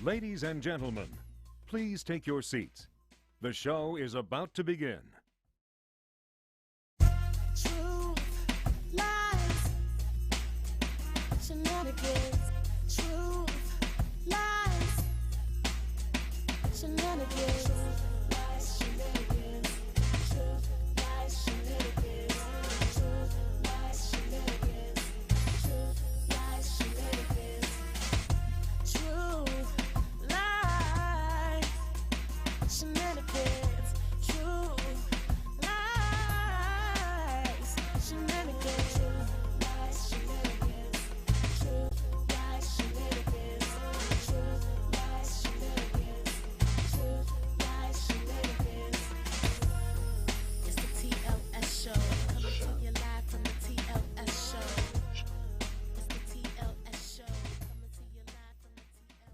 Ladies and gentlemen, please take your seats. The show is about to begin. Truth, lies, shenanigans. Truth, lies, shenanigans. Truth, lies, shenanigans. Truth, lies, shenanigans. Truth, lies, shenanigans. Truth, lies, shenanigans. Truth, lies, shenanigans. Truth, lies, shenanigans. Truth, lies, shenanigans. Truth, lies, shenanigans. Truth, lies, shenanigans. Truth, lies, shenanigans. It's the TLS show. Coming to you live from the TLS show. It's the TLS show. Coming to you live from the TLS show.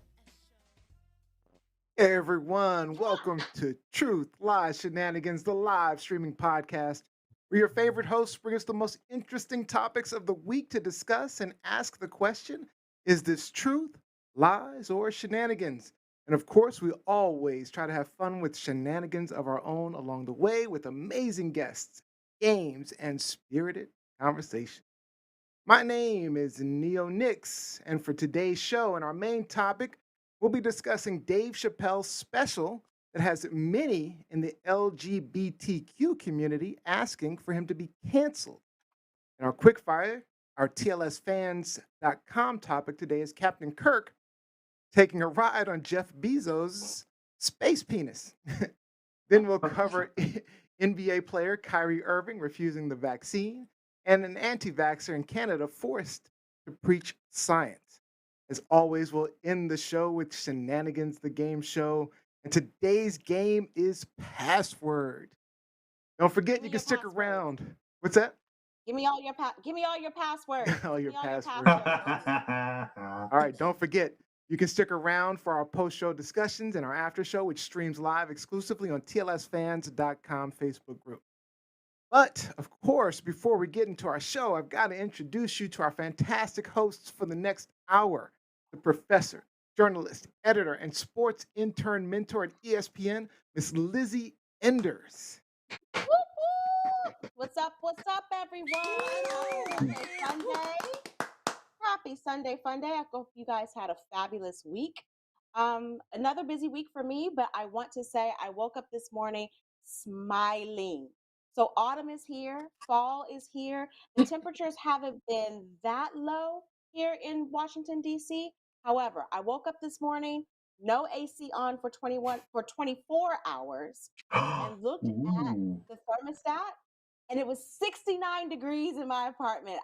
Hey everyone, welcome to Truth, Lies, Shenanigans, the live streaming podcast, where your favorite hosts bring us the most interesting topics of the week to discuss and ask the question, is this truth, lies, or shenanigans? And of course, we always try to have fun with shenanigans of our own along the way with amazing guests, games, and spirited conversation. My name is Neo Nix, and for today's show and our main topic, we'll be discussing Dave Chappelle's special that has many in the LGBTQ community asking for him to be canceled. And our quickfire, our TLSfans.com topic today is Captain Kirk taking a ride on Jeff Bezos' space penis. Then we'll cover NBA player Kyrie Irving refusing the vaccine and an anti-vaxxer in Canada forced to preach science. As always, we'll end the show with Shenanigans, the game show. And today's game is Password. Don't forget, Give me you can your stick password. around. What's that? Give me all your passwords. All your Give me all your passwords. passwords. All right, don't forget, you can stick around for our post-show discussions and our after show, which streams live exclusively on TLSfans.com Facebook group. But, of course, before we get into our show, I've got to introduce you to our fantastic hosts for the next hour. The professor, journalist, editor, and sports intern mentor at ESPN, Miss Lizzie Enders. Whoop, whoop. What's up, everyone? Happy Sunday fun day. I hope you guys had a fabulous week. Another busy week for me, but I want to say I woke up this morning smiling. So autumn is here, fall is here. The temperatures haven't been that low here in Washington, D.C. However, I woke up this morning, no AC on for 24 hours, and looked at Ooh. the thermostat, and it was 69 degrees in my apartment.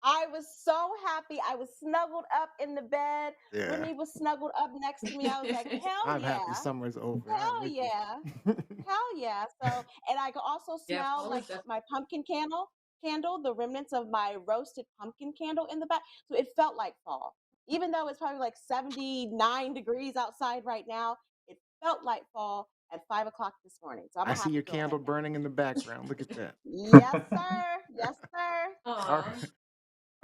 I was so happy. I was snuggled up in the bed. Yeah, Brittany was snuggled up next to me. I was like, hell I'm yeah. happy summer's over. I'm Hell with you. yeah. Hell yeah. So, and I could also Yeah, smell fall like is definitely my pumpkin candle, the remnants of my roasted pumpkin candle in the back. So it felt like fall. Even though it's probably like 79 degrees outside right now, it felt like fall at 5 o'clock this morning. So I'm I a see happy your girl candle right now. burning in the background. Look at that. Yes, sir. Yes, sir. All Aw. right.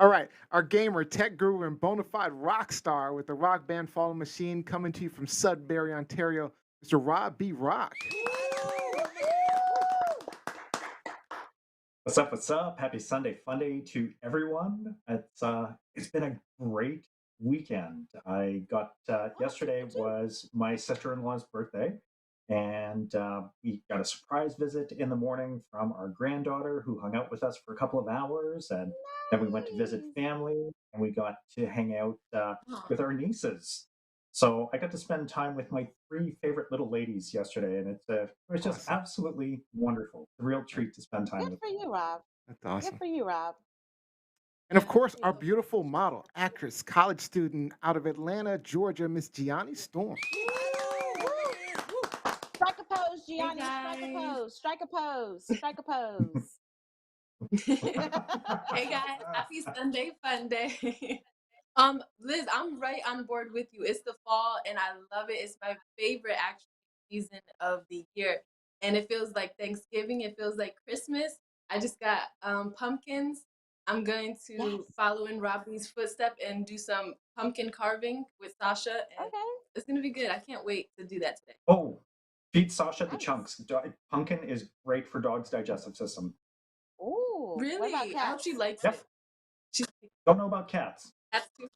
All right, our gamer, tech guru, and bona fide rock star with the rock band Fallen Machine coming to you from Sudbury, Ontario, Mr. Rob B. Rock. What's up? What's up? Happy Sunday fun day to everyone. It's been a great weekend. I got yesterday was my sister-in-law's birthday, and we got a surprise visit in the morning from our granddaughter who hung out with us for a couple of hours, and then we went to visit Nice. family, and we got to hang out Aw. with our nieces. So I got to spend time with my three favorite little ladies yesterday, and it was just Awesome. absolutely wonderful. It's a real treat to spend time Good with for them. you, Rob. That's Good awesome. for you, Rob. And of Yeah, course, definitely our love beautiful model, actress, college student out of Atlanta, Georgia, Miss Gianni Storm. Strike a pose, Hey Gianni. Strike a guys. pose. Strike a pose. Strike a pose. Hey guys, happy Sunday fun day. Liz, I'm right on board with you. It's the fall and I love it. It's my favorite actually season of the year. And it feels like Thanksgiving, it feels like Christmas. I just got pumpkins. I'm going Yes. to follow in Robbie's footstep and do some pumpkin carving with Sasha, and Okay. it's gonna be good. I can't wait to do that today. Oh, feed Sasha the Nice. chunks. Pumpkin is great for dogs' digestive system. Ooh. What about Really? I hope she cats? likes Yep. it. She's Don't know about cats. cats too.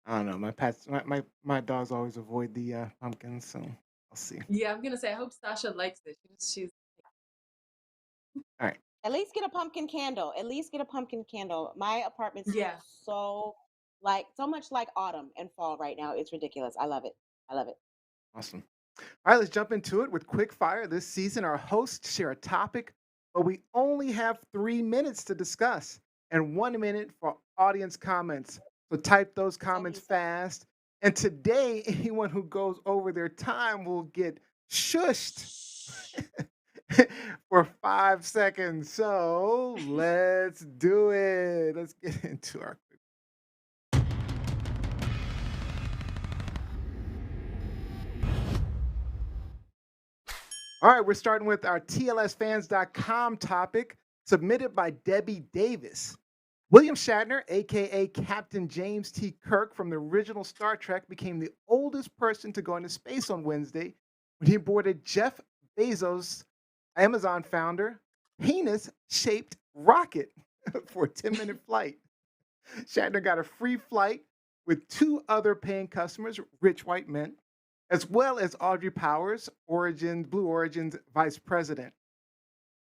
I don't know. My dogs always avoid the pumpkins, so I'll see. Yeah, I'm gonna say I hope Sasha likes it. She's All right. At least get a pumpkin candle. At least get a pumpkin candle. My apartment smells yeah. so much like autumn and fall right now. It's ridiculous. I love it. I love it. Awesome. All right, let's jump into it with quick fire. This season, our hosts share a topic, but we only have 3 minutes to discuss and 1 minute for audience comments. So type those comments he said. fast. And today, anyone who goes over their time will get shushed for 5 seconds. So let's do it. Let's get into our All right, we're starting with our TLSfans.com topic submitted by Debbie Davis. William Shatner, aka Captain James T. Kirk from the original Star Trek, became the oldest person to go into space on Wednesday when he boarded Jeff Bezos, Amazon founder, penis-shaped rocket for a 10-minute flight. Shatner got a free flight with 2 other paying customers, rich white men, as well as Audrey Powers, Blue Origin's vice president.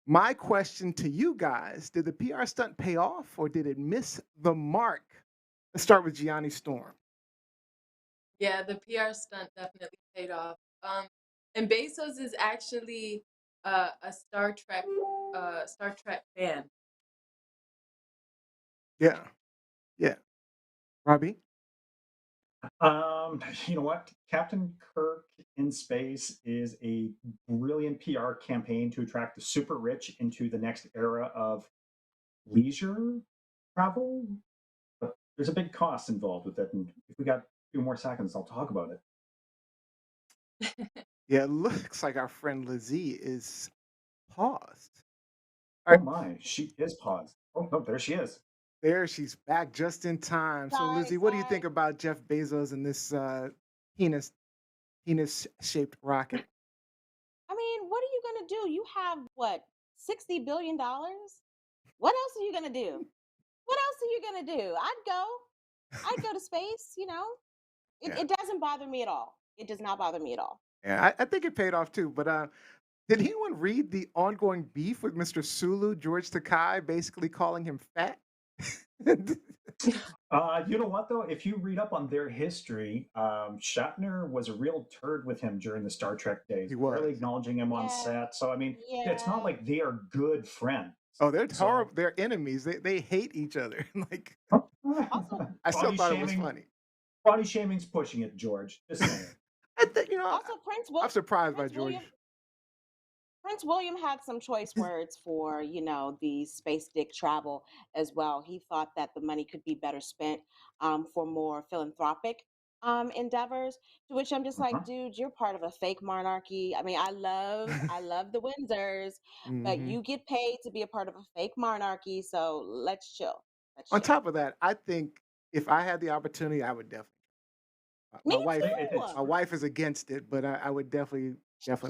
My question to you guys, did the PR stunt pay off or did it miss the mark? Let's start with Gianni Storm. Yeah, the PR stunt definitely paid off. And Bezos is actually a Star Trek fan. Yeah. Yeah. Robbie? You know what? Captain Kirk in space is a brilliant PR campaign to attract the super rich into the next era of leisure travel. But there's a big cost involved with it. And if we got a few more seconds, I'll talk about it. Yeah, it looks like our friend Lizzie is paused. Oh my, she is paused. Oh no, there she is. There, she's back just in time. So, Sorry, Lizzie, what do you sorry. think about Jeff Bezos and this penis-shaped rocket? I mean, what are you gonna do? You have what, $60 billion? What else are you gonna do? What else are you gonna do? I'd go to space, you know. Yeah. It doesn't bother me at all. It does not bother me at all. Yeah, I think it paid off too. But did anyone read the ongoing beef with Mr. Sulu, George Takei, basically calling him fat? You know what though? If you read up on their history, Shatner was a real turd with him during the Star Trek days. He Barely was. acknowledging him on Yeah. set. So I mean, it's Yeah. not like they are good friends. Oh, they're So- horrible. They're enemies. They hate each other. Like, Also, I still Body thought it was shaming- funny. Body shaming's pushing it, George. Just saying. also I'm surprised by Prince George. Prince William had some choice words for, the space dick travel as well. He thought that the money could be better spent for more philanthropic endeavors. To which I'm just like, Uh-huh. dude, you're part of a fake monarchy. I mean, I love the Windsors, but Mhm. you get paid to be a part of a fake monarchy. So let's chill. On top of that, I think if I had the opportunity, I would definitely. Me My wife, too. my wife is against it, but I would definitely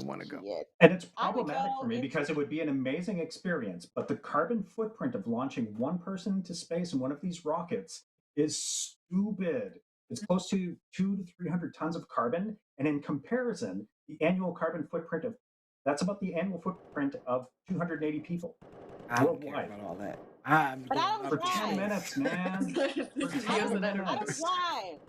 want to go. Shit. And it's I would problematic go for me if- because it would be an amazing experience, but the carbon footprint of launching one person into space in one of these rockets is stupid. It's close to 200 to 300 tons of carbon, and in comparison, the annual carbon footprint that's about the annual footprint of 280 people. I don't care Worldwide. about all that. I'm But I going don't up For to 10 drive. minutes, man. For This 10 is I don't minutes. drive.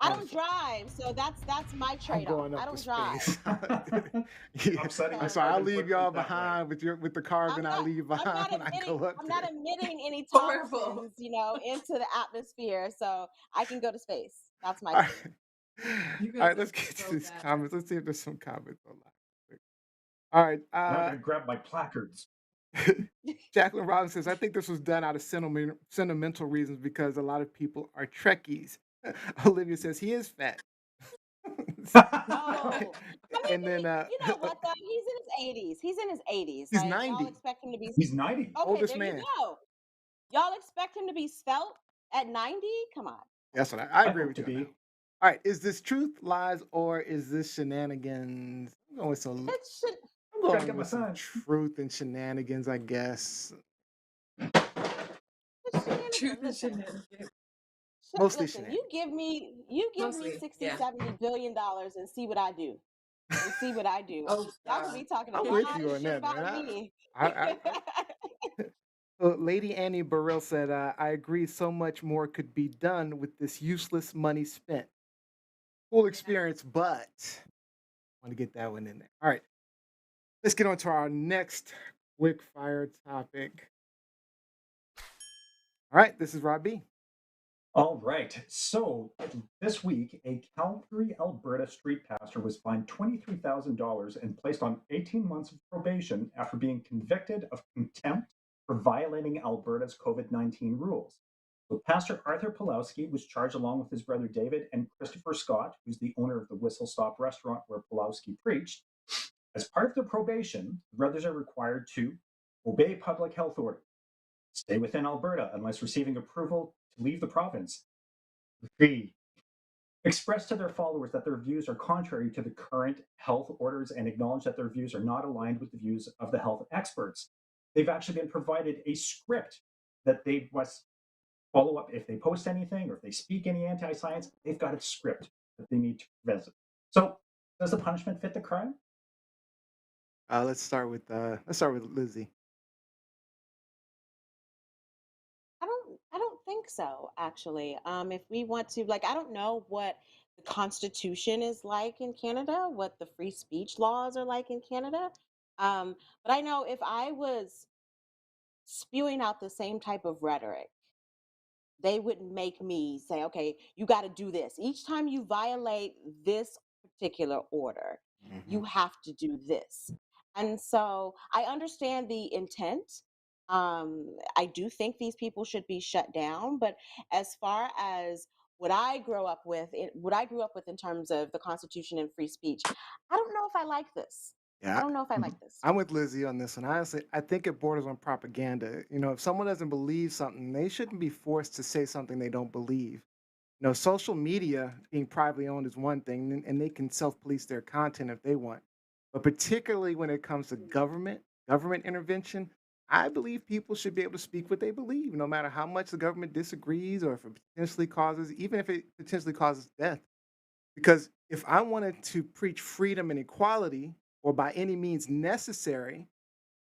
I don't drive, so that's my I'm trade-off. going I up don't to drive. space. I'm setting I'm the sorry, I'll carbon leave y'all footprint that way. behind with the carbon. I'll leave you I'm behind not when I go up I'm not there. emitting any Horrible. toxins, into the atmosphere, so I can go to space. That's my All thing. right. You All right, guys let's are get to so these bad. comments. Let's see if there's some comments online. All right. I'm going to grab my placards. Jacqueline Robbins says, I think this was done out of sentimental reasons because a lot of people are Trekkies. Olivia says, he is fat. No. I mean, And then, you know what though? He's in his 80s. He's in his 80s. He's Like, 90. y'all expect him to be He's 90. okay, Oldest there man. you go. Y'all expect him to be svelte At 90, come on. That's what I I agree hope with to you on that. be. All right, is this truth, lies, or is this shenanigans? It should. I'm Gotta going get my with some son. truth and shenanigans, I guess. It's Truth shenanigans. and Listen, shenanigans. Mostly listen. shenanigans. You give me Mostly, 60, yeah. 70 billion dollars and see what I do. And see what I do. Oh Y'all could be God. talking a I'm with lot you of on shit that, man. about me. I Lady Annie Burrell said, I agree so much more could be done with this useless money spent. Cool experience, but I want to get that one in there. All right, let's get on to our next quick fire topic. All right, this is Rob B. All right. So this week, a Calgary, Alberta street pastor was fined $23,000 and placed on 18 months of probation after being convicted of contempt for violating Alberta's COVID-19 rules. So Pastor Arthur Pulowski was charged along with his brother David and Christopher Scott, who's the owner of the Whistle Stop restaurant where Pulowski preached. As part of their probation, the brothers are required to obey public health orders, stay within Alberta unless receiving approval to leave the province, 3, express to their followers that their views are contrary to the current health orders and acknowledge that their views are not aligned with the views of the health experts. They've actually been provided a script that they must follow up if they post anything or if they speak any anti-science. They've got a script that they need to visit. So, does the punishment fit the crime? Let's start with Lizzie. I don't think so, actually. If we want to, like, I don't know what the Constitution is like in Canada, what the free speech laws are like in Canada. But I know if I was spewing out the same type of rhetoric, they would make me say, okay, you got to do this. Each time you violate this particular order, you have to do this. And so I understand the intent. I do think these people should be shut down. But as far as what I grew up with in terms of the Constitution and free speech, I don't know if I like this. I Yeah, don't know if I Mhm. like this. I'm with Lizzie on this one. Honestly, I think it borders on propaganda. If someone doesn't believe something, they shouldn't be forced to say something they don't believe. Social media being privately owned is one thing, and they can self-police their content if they want. But particularly when it comes to government intervention, I believe people should be able to speak what they believe, no matter how much the government disagrees or if it potentially causes, even if it potentially causes death. Because if I wanted to preach freedom and equality, or by any means necessary,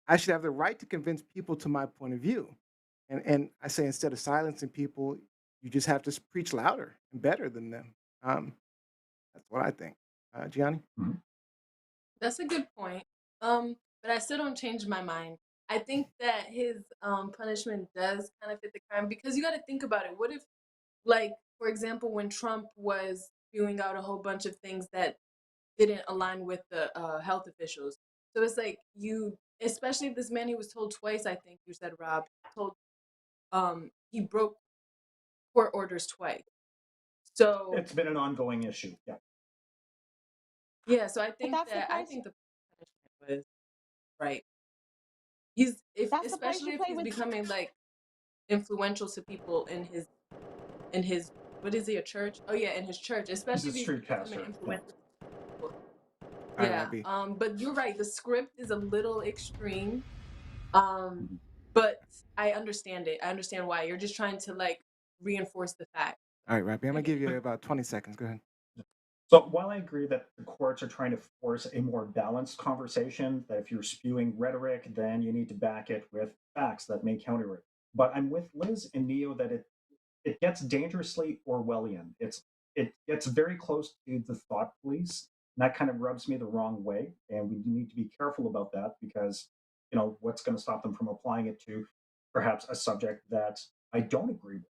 I should have the right to convince people to my point of view. And I say instead of silencing people, you just have to preach louder and better than them. Um, that's what I think. Gianni? Mhm. That's a good point. But I still don't change my mind. I think that his punishment does kind of fit the crime because you got to think about it. What if, like, for example, when Trump was spewing out a whole bunch of things that didn't align with the health officials? So it's like especially if this man, he was told twice. I think you said, Rob, told he broke court orders twice. So It's been an ongoing issue. Yeah. yeah, so But that's the I price. think the punishment was right. He's if That's the price especially you if pay he's with. becoming like influential to people in his what is he, a church? Oh yeah, in his church, He's especially a if he's street becoming pastor. Yeah. influential to people. All right, Yeah. Robbie. But you're right, the script is a little extreme. Um, Mhm. but I understand it. I understand why. You're just trying to like reinforce the fact. All right, Robbie. I'm I gonna get give it. you about 20 seconds. Go ahead. So while I agree that the courts are trying to force a more balanced conversation, that if you're spewing rhetoric, then you need to back it with facts that may counter it. But I'm with Liz and Neo that it gets dangerously Orwellian. It gets very close to the thought police, and that kind of rubs me the wrong way. And we need to be careful about that because what's going to stop them from applying it to perhaps a subject that I don't agree with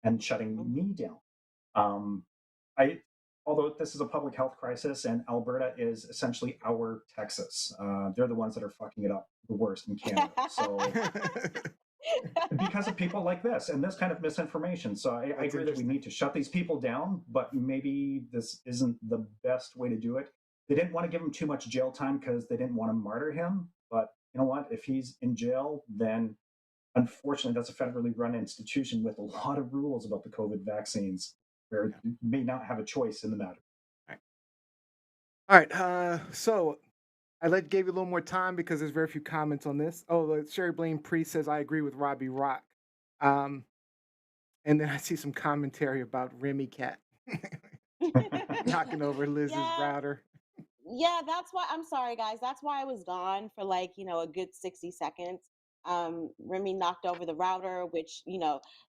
and shutting me down. Um, I Although this is a public health crisis and Alberta is essentially our Texas, they're the ones that are fucking it up the worst in Canada. So because of people like this and this kind of misinformation. So I That's agree that we interesting. need to shut these people down, but maybe this isn't the best way to do it. They didn't want to give him too much jail time because they didn't want to martyr him. But you know what? If he's in jail, then unfortunately, that's a federally run institution with a lot of rules about the COVID vaccines, where you may not have a choice in the matter. All right. So gave you a little more time because there's very few comments on this. Oh, Sherry Blaine Priest says I agree with Robbie Rock. Um, and then I see some commentary about Remy Cat knocking over Liz's Yeah, router. yeah, that's why I'm sorry, guys. That's why I was gone for like, a good 60 seconds. Remy knocked over the router, which,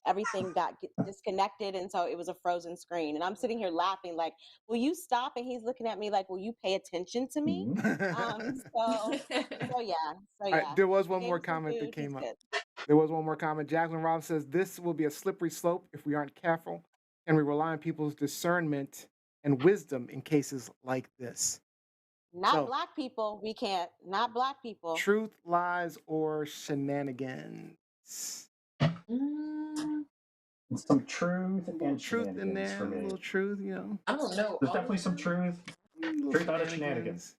everything got disconnected. And so it was a frozen screen. And I'm sitting here laughing, like, will you stop? And he's looking at me like, will you pay attention to me? Mhm. So yeah. So All right, yeah. there was I one gave more him some comment that food. He's came up. good. There was one more comment. Jacqueline Robb says this will be a slippery slope if we aren't careful, and we rely on people's discernment and wisdom in cases like this. Not So, black people. We can't. Not black people. truth, lies, or shenanigans. Mm, Some truth A little and truth in shenanigans there, for a me. little truth, I don't know. There's All definitely of some them? truth. little Truth out of shenanigans.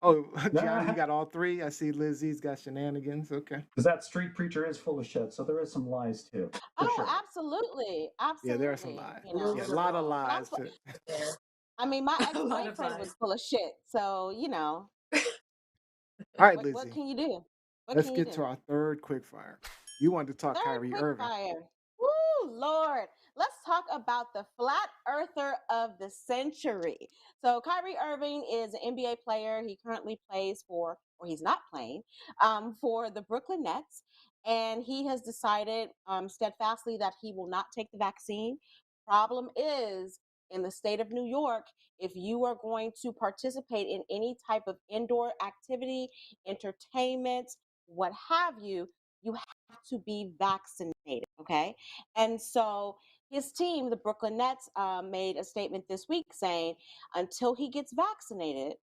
Oh, Gianni, you Nah, got all three. I see Lizzie's got shenanigans. Okay. because that street preacher is full of shit, so there is some lies too, for Oh, sure. absolutely. Yeah, there are some Absolutely. lies. A little Yeah, a bit of lot of all. But lies to Yeah. I mean, my A lot of ex-boyfriend was lies. full of shit. So, All right, what Lizzie. can you do? What Let's can you get to do? our third quickfire. You wanted to talk Third Kyrie quick Irving. fire. Woo, Lord. Let's talk about the flat earther of the century. So Kyrie Irving is an NBA player. He currently plays for, or he's not playing, for the Brooklyn Nets. And he has decided steadfastly that he will not take the vaccine. Problem is, in the state of New York, if you are going to participate in any type of indoor activity, entertainment, what have you have to be vaccinated. Okay. And so his team, the Brooklyn Nets, made a statement this week saying until he gets vaccinated,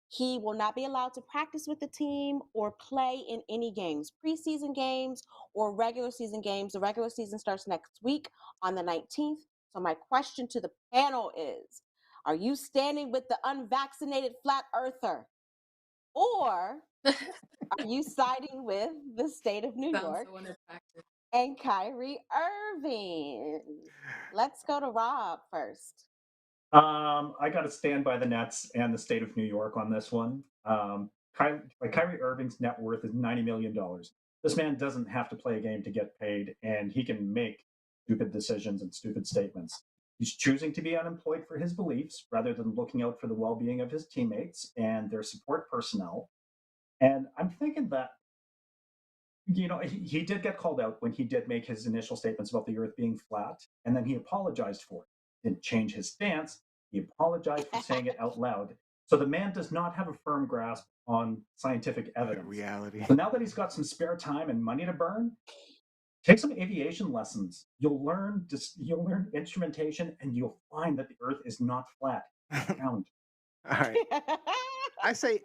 he will not be allowed to practice with the team or play in any games, preseason games or regular season games. The regular season starts next week on the 19th. So, my question to the panel is, are you standing with the unvaccinated flat earther? Or are you siding with the state of New Sounds York so unattractive. and Kyrie Irving? Let's go to Rob first. I got to stand by the Nets and the state of New York on this one. Kyrie Irving's net worth is $90 million. This man doesn't have to play a game to get paid, and he can make stupid decisions and stupid statements. He's choosing to be unemployed for his beliefs rather than looking out for the well-being of his teammates and their support personnel. And I'm thinking that he did get called out when he did make his initial statements about the earth being flat, and then he apologized for it. Didn't change his stance. He apologized for saying it out loud. So the man does not have a firm grasp on scientific evidence. reality. So now that he's got some spare time and money to burn, take some aviation lessons. You'll learn instrumentation, and you'll find that the earth is not flat. It's round. All right. I say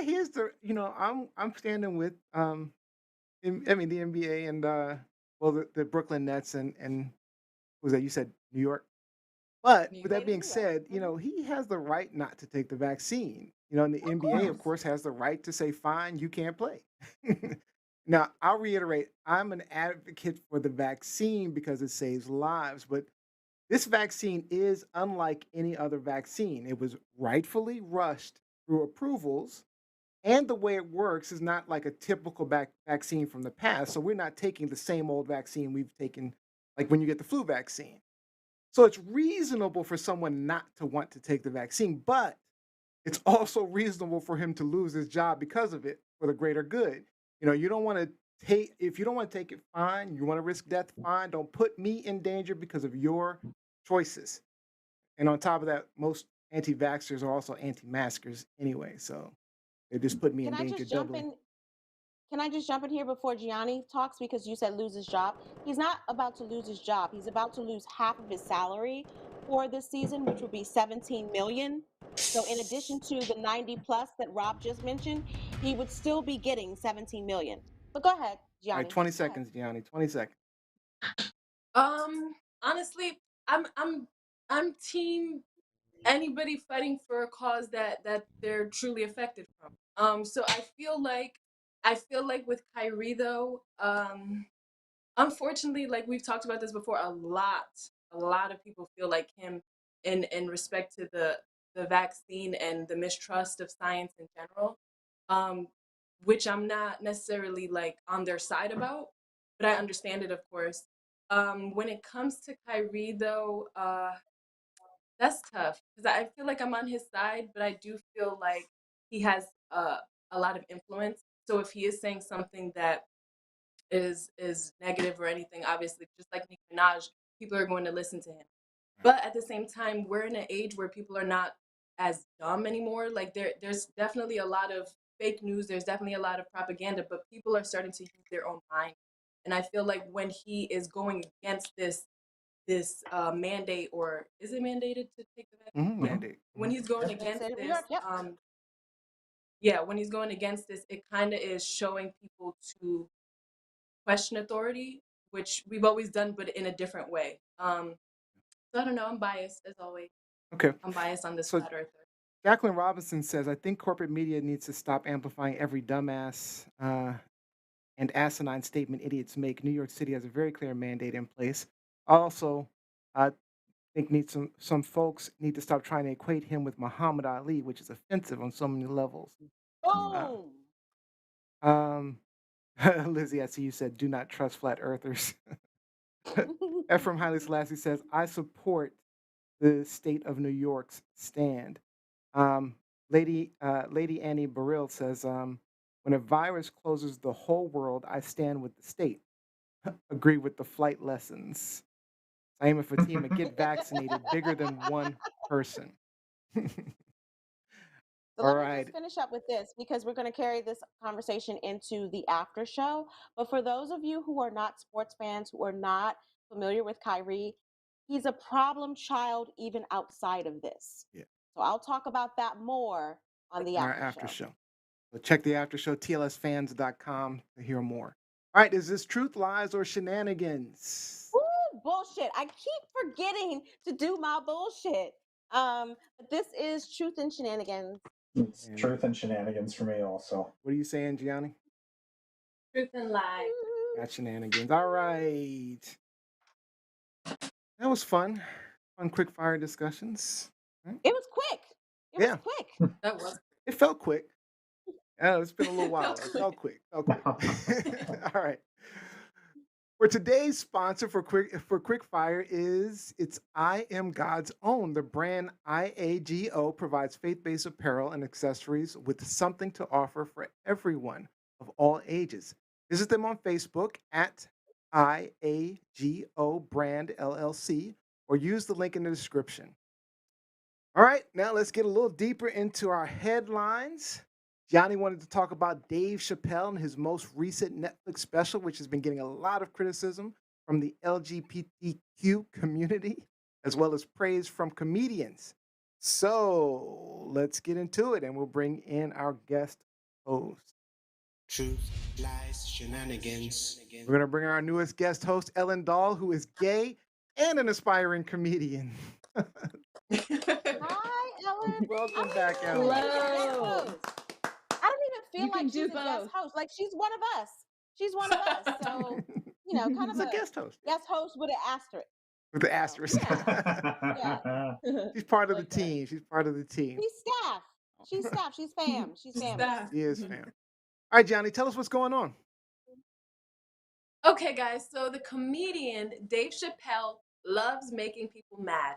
here's the I'm standing with the NBA and the Brooklyn Nets and was that you said New York? But New with York. that being New York. said, he has the right not to take the vaccine. And the NBA, of course, has the right to say, fine, you can't play. Now, I'll reiterate, I'm an advocate for the vaccine because it saves lives, but this vaccine is unlike any other vaccine. It was rightfully rushed through approvals, and the way it works is not like a typical vaccine from the past. So we're not taking the same old vaccine we've taken, like when you get the flu vaccine. So it's reasonable for someone not to want to take the vaccine, but it's also reasonable for him to lose his job because of it for the greater good. You don't want to if you don't want to take it, fine. You want to risk death, fine. Don't put me in danger because of your choices. And on top of that, most anti-vaxxers are also anti-maskers anyway. So they just put me Can in I danger just jump doubly. in? Can I just jump in here before Gianni talks because you said lose his job? He's not about to lose his job. He's about to lose half of his salary for this season, which would be 17 million. So in addition to the 90 plus that Rob just mentioned, he would still be getting 17 million. But go ahead, All right, Gianni. 20 Go ahead. seconds, Gianni. 20 seconds. Honestly, I'm team anybody fighting for a cause that they're truly affected from. So I feel like I feel like with Kyrie though, unfortunately, like we've talked about this before, a lot of people feel like him in respect to the vaccine and the mistrust of science in general, um, which I'm not necessarily like on their side about, but I understand it, of course. When it comes to Kyrie, though, that's tough because I feel like I'm on his side, but I do feel like he has a lot of influence. So if he is saying something that is negative or anything, obviously, just like Nicki Minaj, people are going to listen to him. But at the same time, we're in an age where people are not as dumb anymore. Like there's definitely a lot of fake news. There's definitely a lot of propaganda, but people are starting to use their own mind. And I feel like when he is going against this mandate, or is it mandated to take the vaccine? Mhm, Yeah. mandate. When he's going Big against State of New this, York. Yep. yeah, when he's going against this, it kind of is showing people to question authority, which we've always done, but in a different way. So I don't know. I'm biased as always. Okay. I'm biased on this So flat earther. Jacqueline Robinson says, I think corporate media needs to stop amplifying every dumbass and asinine statement idiots make. New York City has a very clear mandate in place. Also, I think some folks need to stop trying to equate him with Muhammad Ali, which is offensive on so many levels. Uh, Boom. um, Lizzie, I see you said, do not trust flat earthers. Ephraim Haile Selassie says, I support the state of New York's stand. Um, Lady Annie Burrill says, when a virus closes the whole world, I stand with the state. Agree with the flight lessons. Saima Fatima, get vaccinated, bigger than one person. So All let me right. just finish up with this because we're going to carry this conversation into the after show. But for those of you who are not sports fans, who are not familiar with Kyrie, he's a problem child even outside of this. Yeah. So I'll talk about that more on the In our after after show. show. So check the after show, tlsfans.com, to hear more. All right. Is this truth, lies, or shenanigans? Ooh, bullshit. I keep forgetting to do my bullshit. But this is Truth and Shenanigans. It's And truth and shenanigans for me also. what are you saying, Gianni? Truth and lie. Got shenanigans. All right. That was fun. Fun, quick fire discussions. Right? It was quick. It was Yeah. quick. That was It felt quick. It's been a little while. Felt It quick. felt quick. Felt quick. All right. For today's sponsor for quick fire is it's I Am God's Own. The brand IAGO provides faith-based apparel and accessories with something to offer for everyone of all ages. Visit them on Facebook at IAGO Brand LLC or use the link in the description. All right, now let's get a little deeper into our headlines. Johnny wanted to talk about Dave Chappelle and his most recent Netflix special, which has been getting a lot of criticism from the LGBTQ community, as well as praise from comedians. So let's get into it, and we'll bring in our guest host. Truth, lies, shenanigans. We're going to bring our newest guest host, Ellen Dahl, who is gay and an aspiring comedian. Hi, Ellen. Welcome I back, don't even Ellen. feel like she's a guest Hello. host. I don't even feel You can like do she's a guest both. host. Like she's one of us. She's one of us. So, kind of He's a a guest host guest host with an asterisk. with the So, asterisk. yeah. She's part of the Like that. team. She's part of the team. She's staff. She's staff. She's fam. She's She's family. staff. She is fam. All right, Johnny, tell us what's going on. Okay, guys. So the comedian Dave Chappelle loves making people mad.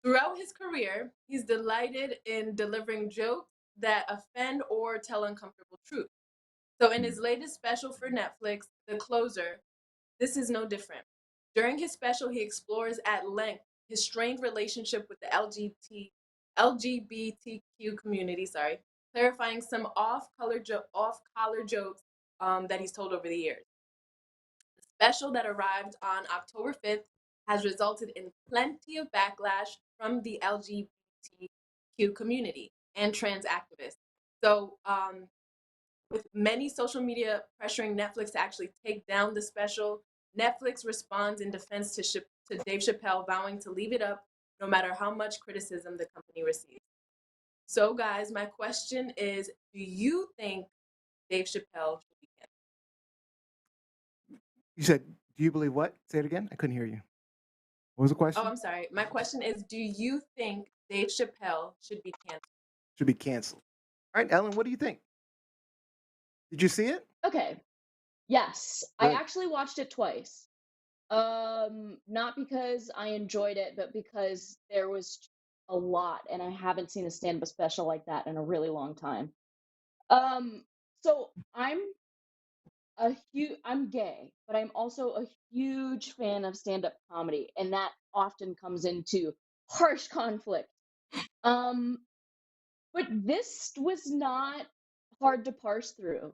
Throughout his career, he's delighted in delivering jokes that offend or tell uncomfortable truth. So in his latest special for Netflix, The Closer, this is no different. During his special, he explores at length his strained relationship with the LGBTQ community, clarifying some off-color jokes that he's told over the years. The special that arrived on October 5th has resulted in plenty of backlash from the LGBTQ community and trans activists. So, with many social media pressuring Netflix to actually take down the special, Netflix responds in defense to Dave Chappelle, vowing to leave it up no matter how much criticism the company receives. So, guys, my question is, do you think Dave Chappelle should be canceled. You said, do you believe what? Say it again. I couldn't hear you. What was the Oh, question? I'm sorry. My question is, do you think Dave Chappelle should be canceled? Should be canceled. All right, Ellen, what do you think? Did you see it? Okay. Yes, I Good. actually watched it twice. Not because I enjoyed it, but because there was a lot, and I haven't seen a stand-up special like that in a really long time. So I'm gay, but I'm also a huge fan of stand-up comedy, and that often comes into harsh conflict. Um, but this was not hard to parse through.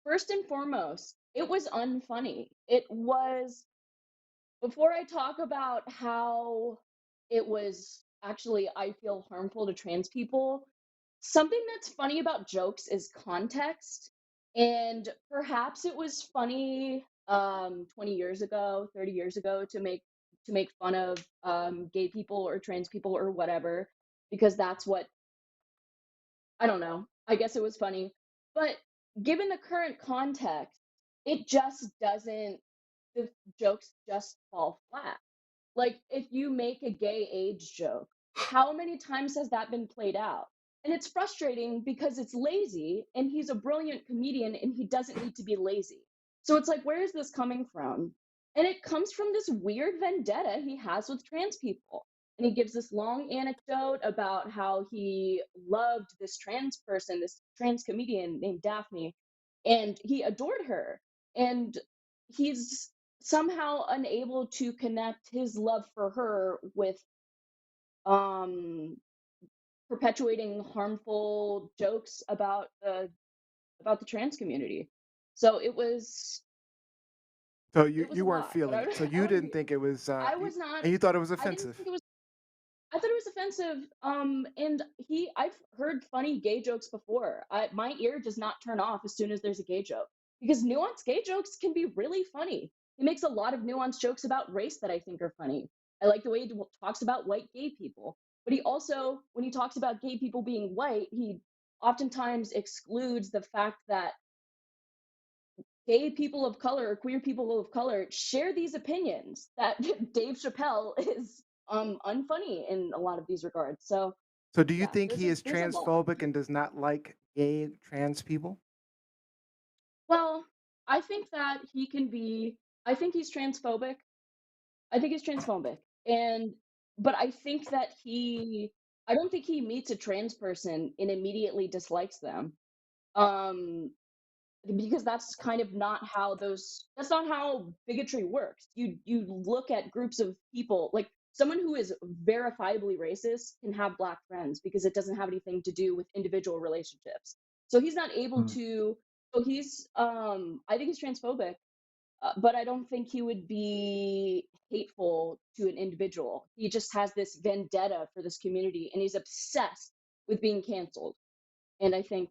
First and foremost, it was unfunny. It was, before I talk about how it was actually, I feel, harmful to trans people, something that's funny about jokes is context. And perhaps it was funny 20 years ago, 30 years ago to make fun of gay people or trans people or whatever, because that's what, I don't know. I guess it was funny. But given the current context, it just doesn't, the jokes just fall flat. Like, if you make a gay age joke, how many times has that been played out? And it's frustrating because it's lazy, and he's a brilliant comedian and he doesn't need to be lazy. So it's like, where is this coming from? And it comes from this weird vendetta he has with trans people. And he gives this long anecdote about how he loved this trans person, this trans comedian named Daphne, and he adored her. And he's somehow unable to connect his love for her with um perpetuating harmful jokes about the trans community. So So it was you a weren't lot, but feeling it. So I you want to didn't think it was, I was not, and you thought it was I didn't offensive. think it was, I thought it was offensive. And I've heard funny gay jokes before. My ear does not turn off as soon as there's a gay joke, because nuanced gay jokes can be really funny. He makes a lot of nuanced jokes about race that I think are funny. I like the way he talks about white gay people, but he also, when he talks about gay people being white, he oftentimes excludes the fact that gay people of color or queer people of color share these opinions, that Dave Chappelle is unfunny in a lot of these regards. So So do you yeah, think he is there's a lot. transphobic and does not like gay trans people? Well, I think that he can be, I think he's transphobic. I think he's transphobic. And but I don't think he meets a trans person and immediately dislikes them. Um because that's kind of not how that's not how bigotry works. You look at groups of people, like someone who is verifiably racist can have black friends because it doesn't have anything to do with individual relationships. So he's not able Mm. to, so he's I think he's transphobic, but I don't think he would be hateful to an individual. He just has this vendetta for this community and he's obsessed with being canceled. And I think,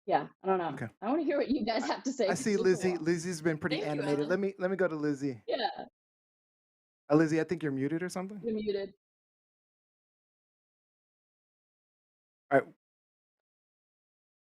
yeah, I don't know. Okay. I want to hear what you guys have to say I 'cause see there's a Lizzie. lot. Lizzie's been pretty Thank you, animated. Ellen. Let me go to Lizzie. Yeah, Lizzie, I think you're muted or something. you're muted. All right.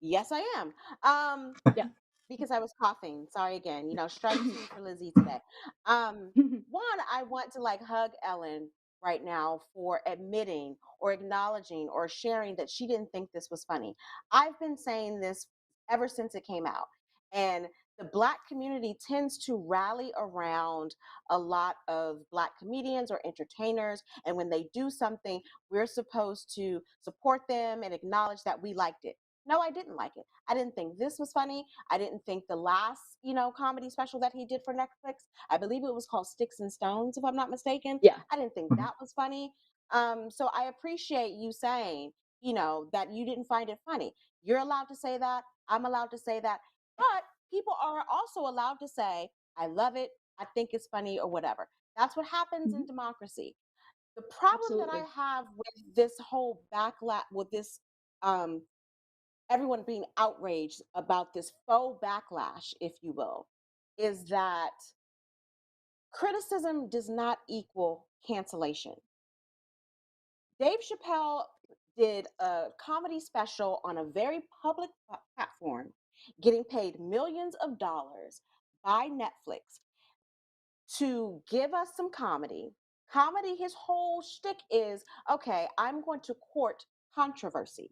Yes, I am. Yeah. Because I was coughing. Sorry again. Strike two for Lizzie today. One, I want to like hug Ellen right now for admitting or acknowledging or sharing that she didn't think this was funny. I've been saying this ever since it came out. And the Black community tends to rally around a lot of Black comedians or entertainers. And when they do something, we're supposed to support them and acknowledge that we liked it. No, I didn't like it. I didn't think this was funny. I didn't think the last, comedy special that he did for Netflix, I believe it was called Sticks and Stones, if I'm not mistaken. Yeah. I didn't think Mhm. that was funny. So I appreciate you saying, that you didn't find it funny. You're allowed to say that. I'm allowed to say that. But people are also allowed to say, I love it. I think it's funny or whatever. That's what happens in democracy. The problem that I Absolutely. have with this whole backlash, with this everyone being outraged about this faux backlash, if you will, is that criticism does not equal cancellation. Dave Chappelle did a comedy special on a very public platform, getting paid millions of dollars by Netflix to give us some comedy. Comedy, his whole shtick is, okay, I'm going to court controversy.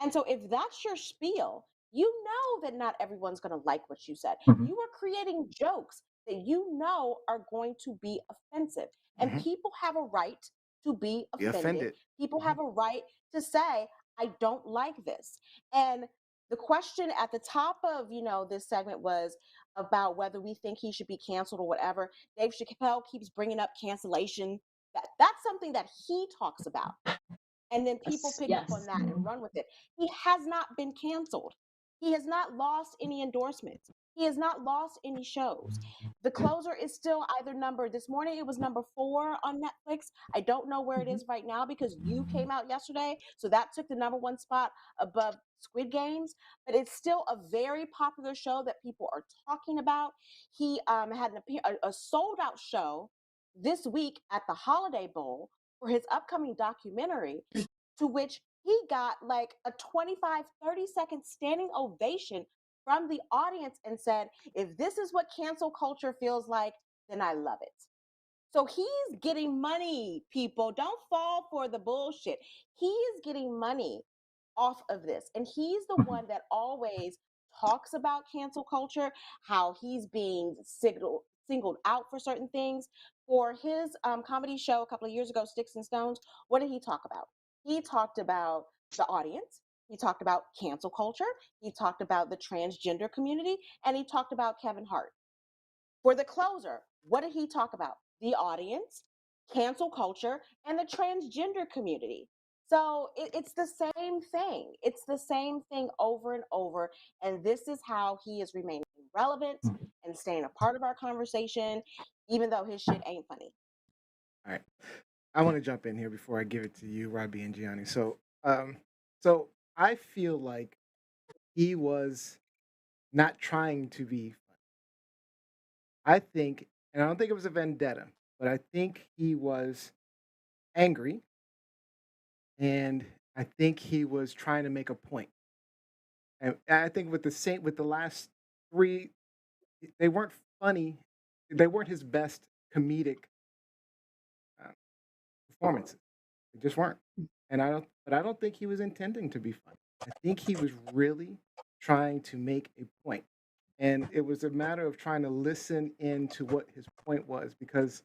And so if that's your spiel, you know that not everyone's going to like what you said. Mhm. You are creating jokes that you know are going to be offensive. And Mhm. people have a right to be Be offended. offended. People have a right to say, I don't like this. And the question at the top of, this segment was about whether we think he should be canceled or whatever. Dave Chappelle keeps bringing up cancellation. That's something that he talks about. And then people Yes, pick up on yes. that and run with it. He has not been canceled. He has not lost any endorsements. He has not lost any shows. The Closer is still either this morning it was number 4 on Netflix. I don't know where it is right now because You came out yesterday. So that took the number 1 spot above Squid Games. But it's still a very popular show that people are talking about. He had a sold out show this week at the Holiday Bowl for his upcoming documentary, to which he got like a 25, 30-second standing ovation from the audience and said, if this is what cancel culture feels like, then I love it. So he's getting money, people. Don't fall for the bullshit. He is getting money off of this. And he's the one that always talks about cancel culture, how he's being singled out for certain things. For his comedy show a couple of years ago, Sticks and Stones, what did he talk about? He talked about the audience. He talked about cancel culture. He talked about the transgender community. And he talked about Kevin Hart. For The Closer, what did he talk about? The audience, cancel culture, and the transgender community. So it's the same thing. It's the same thing over and over. And this is how he is remaining relevant and staying a part of our conversation, even though his shit ain't funny. All right. I want to jump in here before I give it to you, Robbie and Gianni. So I feel like he was not trying to be funny. I think, and I don't think it was a vendetta, but I think he was angry, and I think he was trying to make a point. And I think with the last 3, they weren't funny. They weren't his best comedic uh, performances. They just weren't. But I don't think he was intending to be funny. I think he was really trying to make a point. And it was a matter of trying to listen into what his point was, because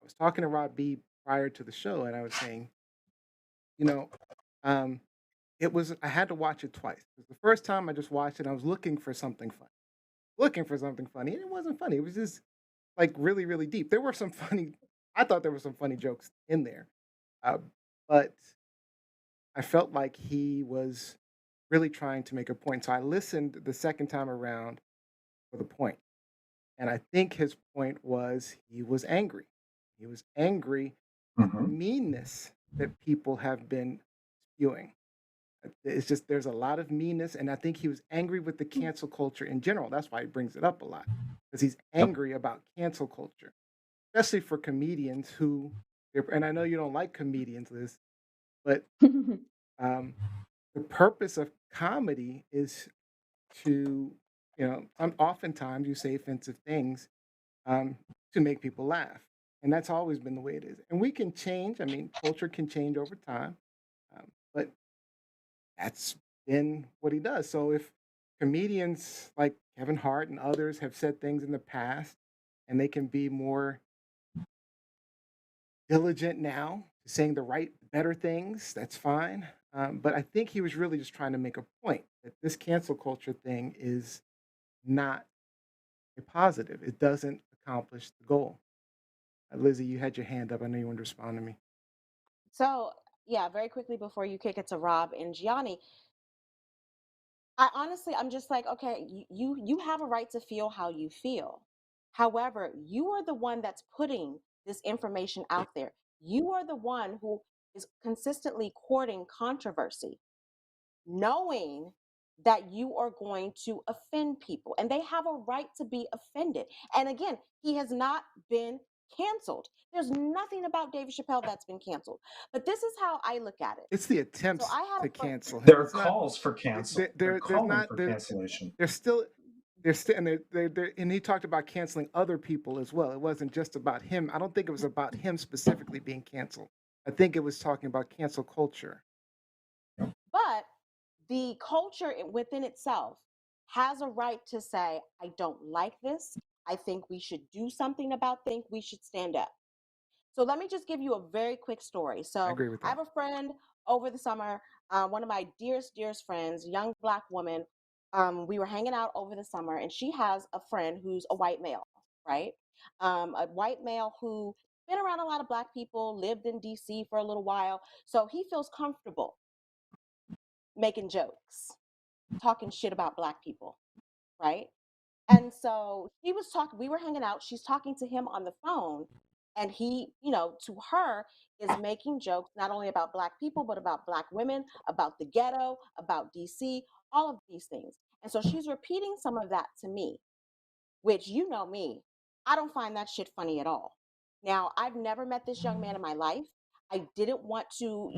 I was talking to Rob B prior to the show, and I was saying, you know, um, I had to watch it twice. 'Cause the first time I just watched it, I was looking for something funny, and it wasn't funny. It was just like really, really deep. There were some funny. I thought there were some funny jokes in there, uh, but I felt like he was really trying to make a point. So I listened the second time around for the point. And I think his point was he was angry. He was angry at the meanness that people have been spewing. It's just there's a lot of meanness, and I think he was angry with the cancel culture in general. That's why he brings it up a lot, because he's angry about cancel culture, especially for comedians who. And I know you don't like comedians, Liz, but um, the purpose of comedy is to, oftentimes you say offensive things um, to make people laugh. And that's always been the way it is. And we can change. I mean, culture can change over time, but that's been what he does. So if comedians like Kevin Hart and others have said things in the past and they can be more diligent now, saying the right, better things, that's fine. But I think he was really just trying to make a point that this cancel culture thing is not a positive. It doesn't accomplish the goal. Lizzie, you had your hand up. I know you wanted to respond to me. So, yeah, very quickly before you kick it to Rob and Gianni, I'm just like, okay, you have a right to feel how you feel. However, you are the one that's putting this information out there. You are the one who is consistently courting controversy, knowing that you are going to offend people, and they have a right to be offended. And again, he has not been canceled. There's nothing about Dave Chappelle that's been canceled. But this is how I look at it. It's the So attempts I had to a friend. cancel him. There are It's not. calls for cancel. They're There's calling not. for cancellation. There's still. And and he talked about canceling other people as well. It wasn't just about him. I don't think it was about him specifically being canceled. I think it was talking about cancel culture. But the culture within itself has a right to say, I don't like this. I think we should do something about things. We should stand up. So let me just give you a very quick story. I So agree with I have that. a friend over the summer, one of my dearest friends, young Black woman. We were hanging out over the summer, and she has a friend who's a white male, right? A white male who been around a lot of Black people, lived in DC for a little while, so he feels comfortable making jokes, talking shit about Black people, right? And so he was talking, we were hanging out, she's talking to him on the phone, and he, to her, is making jokes not only about Black people, but about Black women, about the ghetto, about DC, all of these things. And so she's repeating some of that to me, which, you know me, I don't find that shit funny at all. Now, I've never met this young man in my life. I didn't want to,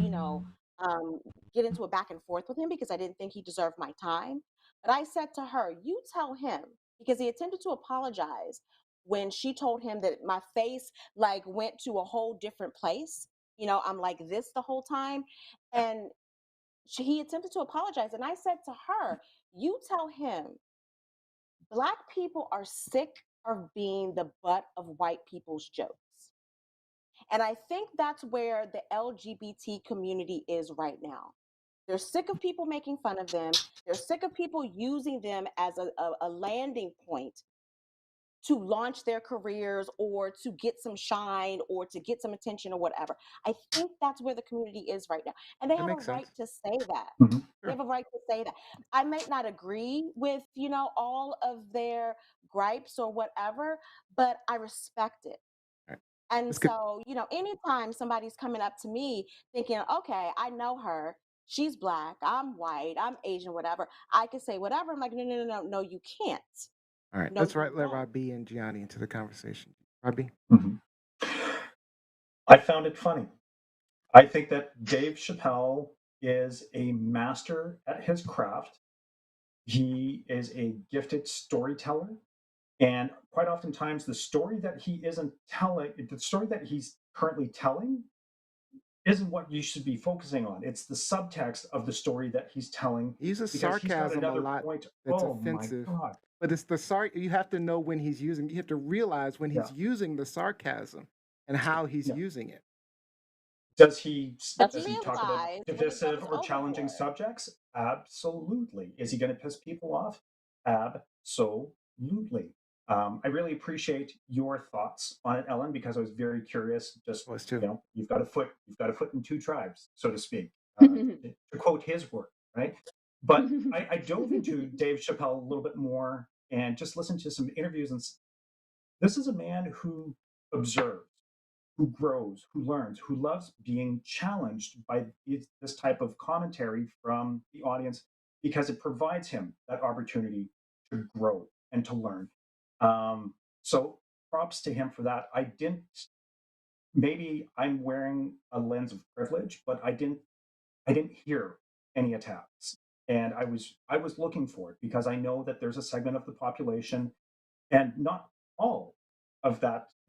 get into a back and forth with him because I didn't think he deserved my time. But I said to her, you tell him, because he attempted to apologize when she told him that my face like went to a whole different place. I'm like this the whole time. And he attempted to apologize. And I said to her, you tell him Black people are sick of being the butt of white people's jokes. And I think that's where the LGBT community is right now. They're sick of people making fun of them. They're sick of people using them as a landing point to launch their careers or to get some shine or to get some attention or whatever. I think that's where the community is right now. And they That have a makes right sense. to say that. Mhm. They have a right to say that. I may not agree with, all of their gripes or whatever, but I respect it. Right. And It's good. so, anytime somebody's coming up to me thinking, okay, I know her, she's Black, I'm white, I'm Asian, whatever, I can say whatever. I'm like, no, you can't. All right. No, Let's you let won't. Robbie and Gianni into the conversation. Robbie? Mhm. I found it funny. I think that Dave Chappelle is a master at his craft. He is a gifted storyteller. And quite oftentimes, the story that the story that he's currently telling isn't what you should be focusing on. It's the subtext of the story that he's telling He uses because he's got sarcasm a another lot point. that's Oh my offensive. God. But it's the you have to know when he's using, you have to realize when he's Yeah. using the sarcasm and how he's Yeah. using it. Does he But does he talk about realize when it divisive goes or challenging overboard. subjects? Absolutely. Is he going to piss people off? Absolutely. I really appreciate your thoughts on it, Ellen, because I was very curious. Just Was too. you've got a foot in two tribes, so to speak, to quote his word, right? But I dove into Dave Chappelle a little bit more and just listened to some interviews, and this is a man who observes, who grows, who learns, who loves being challenged by this type of commentary from the audience because it provides him that opportunity to grow and to learn. So props to him for that. Maybe I'm wearing a lens of privilege, but I didn't hear any attacks. And I was looking for it because I know that there's a segment of the population, and all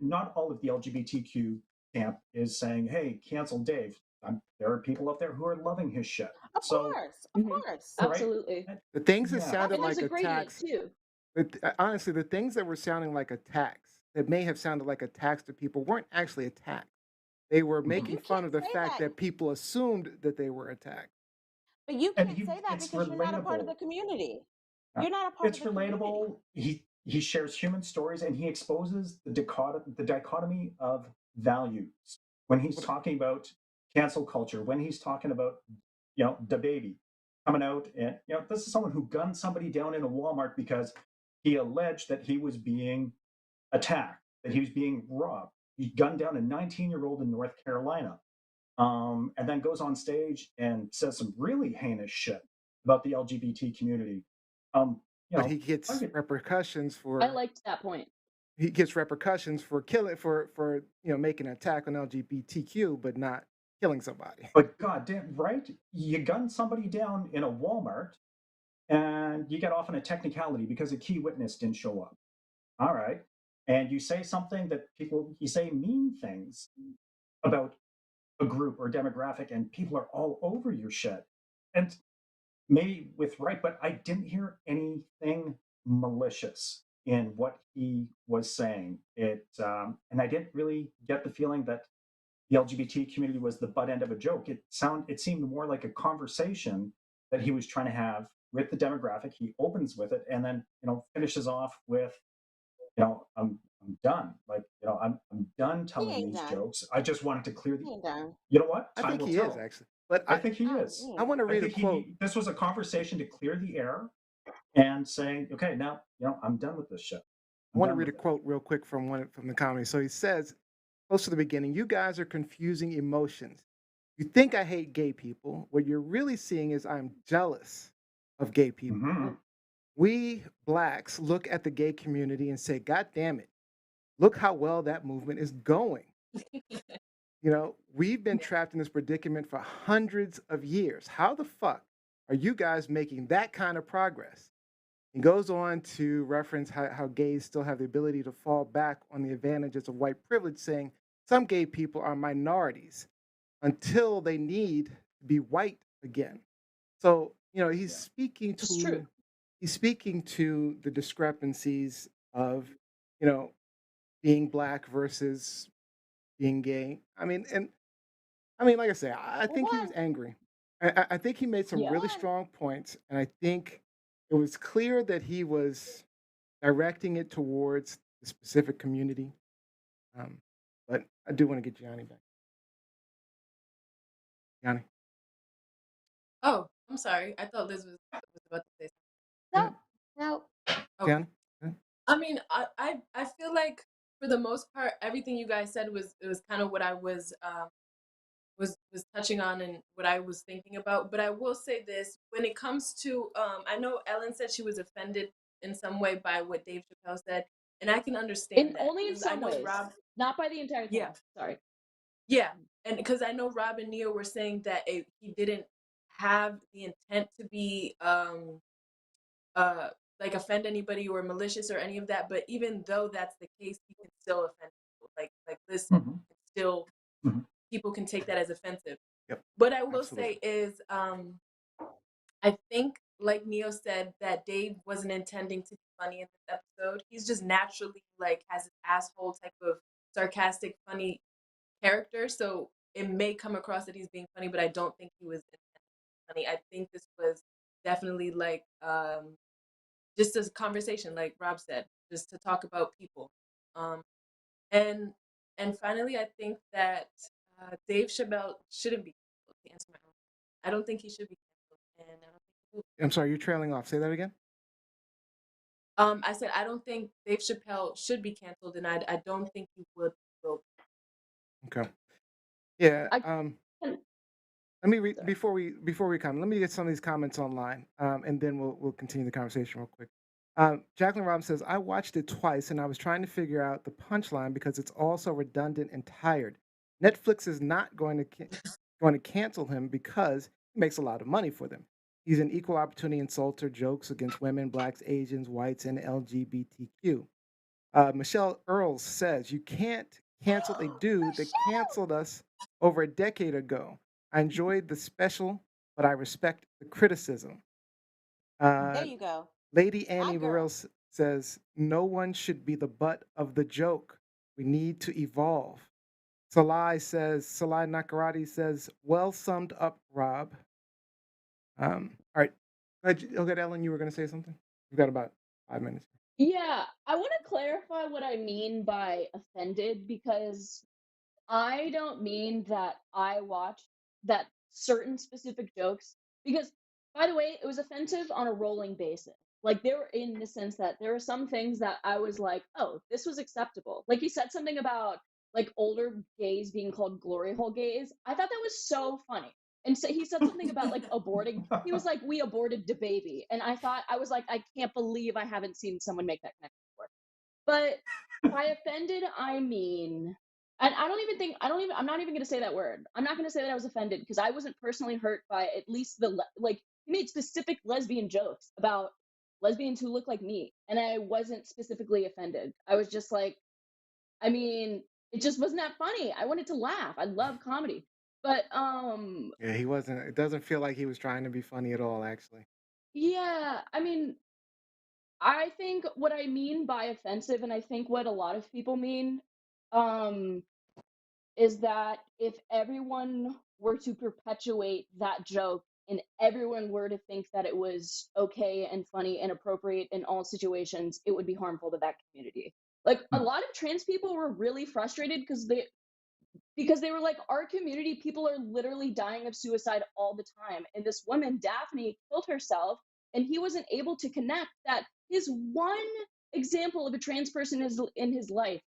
not all of the LGBTQ camp is saying, "Hey, cancel Dave." There are people out there who are loving his shit. Of So, course, of course. right? Absolutely. The things that Yeah. sounded And there's like a gradient attacks, too. honestly, the things that were sounding like attacks, that may have sounded like attacks to people, weren't actually attacks. They were Mhm. making You fun can't of the say fact that. that people assumed that they were attacked. But you And can't say that it's because you're not a part of the relatable. community. Uh, You're not a part It's of the community. relatable. He shares human stories and he exposes the dichotomy of values when he's What- talking about cancel culture. When he's talking about the baby coming out, and this is someone who gunned somebody down in a Walmart because he alleged that he was being attacked, that he was being robbed. He gunned down a 19-year-old in North Carolina, and then goes on stage and says some really heinous shit about the LGBT community. Um, you But know, he gets I get, repercussions I for, liked that point. he gets repercussions for killing for making an attack on LGBTQ, but not killing somebody. But goddamn, right? You gun somebody down in a Walmart, and you get off on a technicality because a key witness didn't show up. All right, and you say something that you say mean things about a group or demographic, and people are all over your shit. And maybe with right, but I didn't hear anything malicious in what he was saying. And I didn't really get the feeling that the LGBT community was the butt end of a joke. It seemed more like a conversation that he was trying to have with the demographic. He opens with it and then finishes off with, I'm done. Like, I'm done He telling ain't these done. jokes. I just wanted to clear He the. ain't done. You know what? I Time think will he tell. is actually, but I think he is. Oh, I want to I read a think quote. this was a conversation to clear the air and saying, okay, now I'm done with this shit. I I'm want to done read a with it. quote real quick from the comedy. So he says, close to the beginning, "You guys are confusing emotions. You think I hate gay people. What you're really seeing is I'm jealous of gay people. Mhm. We blacks look at the gay community and say, God damn it, look how well that movement is going. We've been trapped in this predicament for hundreds of years. How the fuck are you guys making that kind of progress?" He goes on to reference how gays still have the ability to fall back on the advantages of white privilege, saying some gay people are minorities until they need to be white again. So, he's Yeah. speaking It's true. to the discrepancies of, you know, being black versus being gay. Like I say, I well, think he was why? angry. I think he made some Yeah. really strong points, and I think it was clear that he was directing it towards the specific community. Um, but I do want to get Gianni back. Gianni, Oh, I'm sorry. I thought Liz was about to say go No, ahead. no. something. Okay. Gianni, go ahead. I mean, I feel like for the most part, everything you guys said was kind of what I was touching on and what I was thinking about. But I will say this: when it comes to, I know Ellen said she was offended in some way by what Dave Chappelle said, and I can understand that Only in because I some know ways, Rob. not by the entire thing. Yeah, Sorry. yeah, and because I know Rob and Neo were saying that he didn't have the intent to be uh like offend anybody or malicious or any of that, but even though that's the case, he can still offend people. Like listen, Mhm. still Mhm. people can take that as offensive. Yep, What I will absolutely. say is I think like Neo said that Dave wasn't intending to be funny in this episode. He's just naturally like has an asshole type of sarcastic funny character, so it may come across that he's being funny, but I don't think he was intending to be funny. I think this was definitely like just a conversation, like Rob said, just to talk about people. Um, and finally, I think that Dave Chappelle shouldn't be canceled. To answer my own, I don't think he should be canceled, and I don't think he will. I'm sorry, you're trailing off. Say that again. I said I don't think Dave Chappelle should be canceled, and I don't think he will. Okay. Yeah. I can, Let me read sorry. before we come. Let me get some of these comments online, and then we'll continue the conversation real quick. Jacqueline Robbins says, "I watched it twice, and I was trying to figure out the punchline because it's all so redundant and tired. Netflix is not going to cancel him because he makes a lot of money for them. He's an equal opportunity insulter, jokes against women, blacks, Asians, whites, and LGBTQ." Michelle Earls says, "You can't cancel a dude that canceled us over a decade ago. I enjoyed the special, but I respect the criticism." There Uh, you go. Lady My Annie girl. Burrell says, "No one should be the butt of the joke. We need to evolve." Salai Nakarati says, "Well summed up, Rob." All right. Okay, Ellen, you were going to say something? We've got about 5 minutes. Yeah, I want to clarify what I mean by offended because I don't mean that I watched that certain specific jokes because, by the way, it was offensive on a rolling basis. Like there were in the sense that there were some things that I was like, oh, this was acceptable. Like he said something about like older gays being called glory hole gays. I thought that was so funny. And so he said something about like aborting. He was like, we aborted the baby. And I was like, I can't believe I haven't seen someone make that connection before. But by offended, I mean, and I'm not even going to say that word. I'm not going to say that I was offended because I wasn't personally hurt by at least like, he made specific lesbian jokes about lesbians who look like me. And I wasn't specifically offended. I was just like, I mean, it just wasn't that funny. I wanted to laugh. I love comedy. But, Yeah, he wasn't. It doesn't feel like he was trying to be funny at all, actually. yeah, I mean, I think what I mean by offensive, and I think what a lot of people mean, um, is that if everyone were to perpetuate that joke and everyone were to think that it was okay and funny and appropriate in all situations, it would be harmful to that community. Like a lot of trans people were really frustrated because they were like, our community, people are literally dying of suicide all the time. And this woman, Daphne, killed herself, and he wasn't able to connect that his one example of a trans person in his life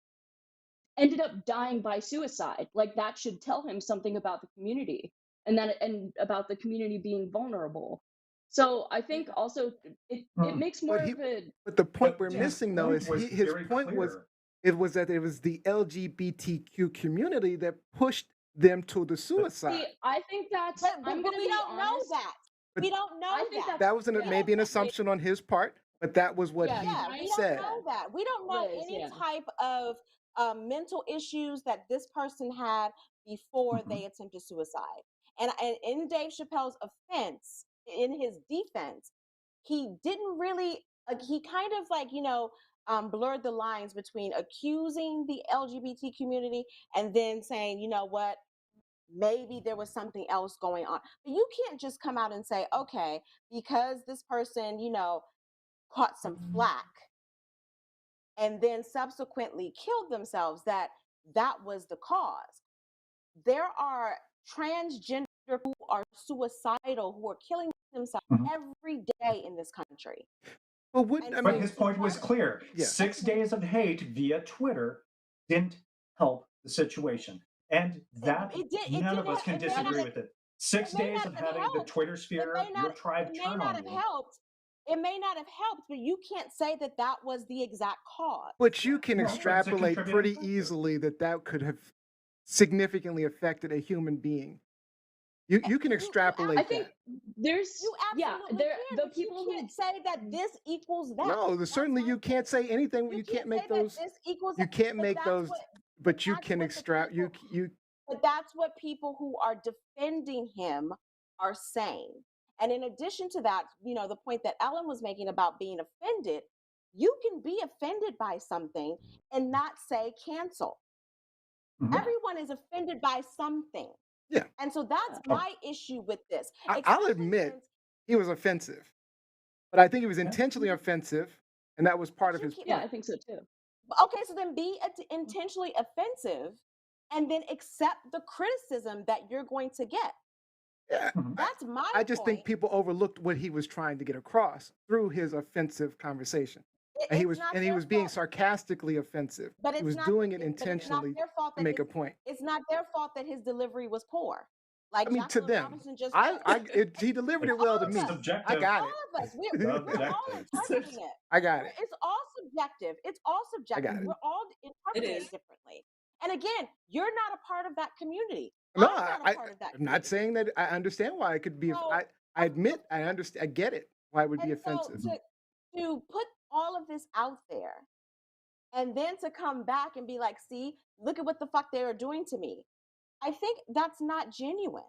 ended up dying by suicide. Like that should tell him something about the community and about the community being vulnerable. So I think also it makes more But he, of a but the point But we're his missing though point is was his very point was clear. it was that it was the LGBTQ community that pushed them to the see, suicide. I think that's But, I'm but gonna we be don't know honest. that. But We don't know I think that. that was yeah, maybe an like, assumption on his part, but that was what yeah, he Yeah, we right, don't said. know that. We don't know Liz, any yeah. type of mental issues that this person had before they attempted suicide. And in Dave Chappelle's offense, in his defense, he didn't really, he kind of like, blurred the lines between accusing the LGBT community and then saying, you know what, maybe there was something else going on. But you can't just come out and say, okay, because this person, caught some flack and then subsequently killed themselves, that was the cause. There are transgender who are suicidal, who are killing themselves every day in this country. Well, what And I But mean, his point was clear. yeah. 6 days of hate via Twitter didn't help the situation. And that it none of didn't us can it may not disagree have, with it. 6 it may days not of have having the helped. Twitter It sphere, may not your tribe it may turn not on have you. helped. It may not have helped, but you can't say that that was the exact cause. But you can No, but it's a extrapolate contributing pretty factor. easily that could have significantly affected a human being. You can You extrapolate I think that. there's You yeah, absolutely there can, the but you people who can't say that this equals that. No, That's certainly my you can't point. say anything. You You can't can't say make that those. this equals You that, can't but make that's those. what But you that's can what the extract. people You. but that's what people who are defending him are saying. And in addition to that, the point that Ellen was making about being offended, you can be offended by something and not say cancel. Everyone is offended by something. Yeah, And so that's my issue with this. I'll Especially admit since he was offensive, but I think he was intentionally offensive, and that was part but of you his can't yeah, point. I think so too. okay, so then be intentionally offensive and then accept the criticism that you're going to get. Yeah, That's my I just think point. people overlooked what he was trying to get across through his offensive conversation, and he It's was not and he their was being fault, sarcastically offensive. but He it's was not doing it but it's not intentionally their fault to that make a point. it's not their fault that his delivery was poor. I Like mean, to Jacqueline them, Robinson just said. he delivered It's it well to All of me. us, I subjective. got all it. of us, we're all Subjective. interpreting it. I got it. It's all subjective. It's all I subjective. got it. We're all It interpreting is. it differently. And again, you're not a part of that community. No, I'm not a part of that I'm not community. saying that I understand why it could be. So, I admit I understand. I get it. Why it would be and so offensive. to put all of this out there and then to come back and be like, see, look at what the fuck they are doing to me. I think that's not genuine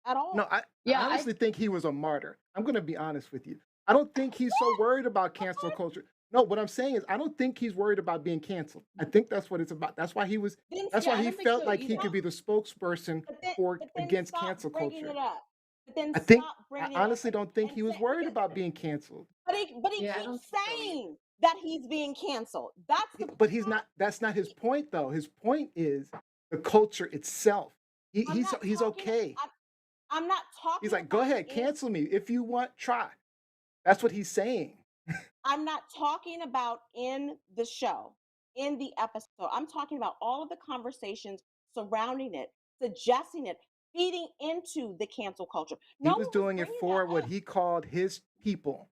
at all. No, I Yeah, honestly think he was a martyr. I'm going to be honest with you. I don't think he's so worried about cancel culture. No, what I'm saying is I don't think he's worried about being canceled. I think that's what it's about. That's why he was. Then That's yeah, why I he don't think felt so like he either. could be the spokesperson for but then against stop cancel bringing culture. it up. But then I think stop I bringing it up honestly don't think and he was say, worried about being canceled. but he Yeah, I keeps don't think so either. saying that he's being canceled. That's the But he's not. That's not his point, though. His point is the culture itself. I'm not He's talking. okay. I'm not talking. He's like, go about ahead, cancel me if you want. Try. That's what he's saying. I'm not talking about in the show, in the episode. I'm talking about all of the conversations surrounding it, suggesting it, feeding into the cancel culture. He No was one was doing it bringing for that what up. he called his people.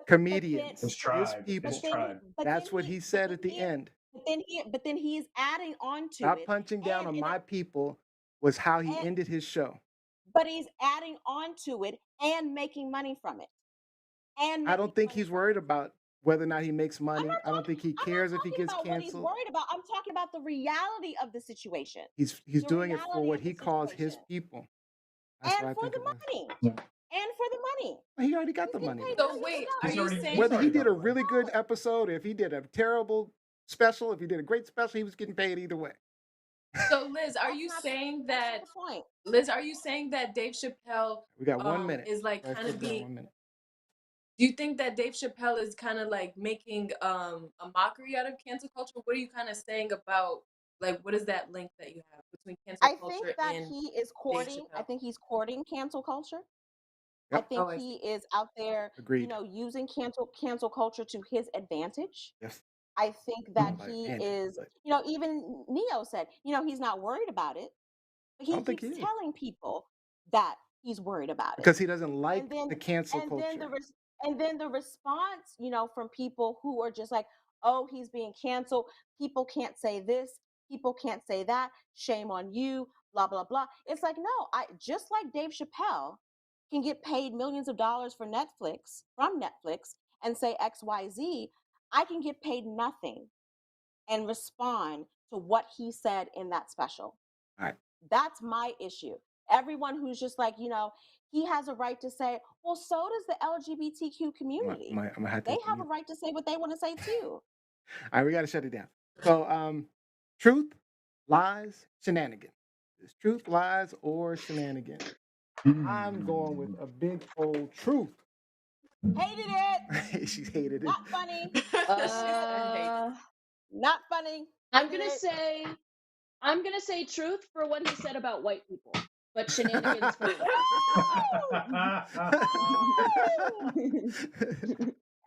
comedians, His his tribe. people. His tribe. That's what he said at the end. But then he's adding on to Stop it. punching down and on in a- my people was how he and- ended his show. But he's adding on to it and making money from it. And I don't making think money he's from worried it. about whether or not he makes money. not I don't think he I'm cares not if he talking gets about what he's canceled. worried about. I'm talking about the reality of the situation. He's the doing it for reality what of the he calls his situation. people. That's what I And for think the it was. money. Yeah. And for the money. He already got He's the getting money. paid though. So millions of wait, dollars. are He's you already- saying Whether he already did got a the money. really good episode, or if he did a terrible special, if he did a great special, he was getting paid either way. so? Liz, are That's you not- saying That's that not the point. Liz? Are you saying that Dave Chappelle We got 1 minute. is like Let's kind put of down being? 1 minute. Do you think that Dave Chappelle is kind of like making a mockery out of cancel culture? What are you kind of saying about like what is that link that you have between cancel I culture think that and he is courting. I Chappelle? think he's courting cancel culture. I Yep. think Oh, I he is out there, Agreed. using cancel culture to his advantage. Yes. I think that By he advantage, is, but even Neo said, he's not worried about it, but I he don't think keeps he is. telling people that he's worried about it. Because he doesn't like And then the cancel and then culture. the response, from people who are just like, oh, he's being canceled. People can't say this. People can't say that. Shame on you. Blah blah blah. It's like, no, I just like Dave Chappelle can get paid millions of dollars from Netflix and say XYZ. I can get paid nothing and respond to what he said in that special. All right. That's my issue. Everyone who's just like, he has a right to say, well, so does the LGBTQ community. I'm gonna have to They hit the have a mute. right to say what they want to say too. All right, we got to shut it down. So, truth, lies, shenanigans. Is truth, lies, or shenanigans? I'm going with a big old truth. Hated it. She hated it. Not funny. Not funny. I'm Hated gonna it. say I'm gonna say truth for what he said about white people, but shenanigans for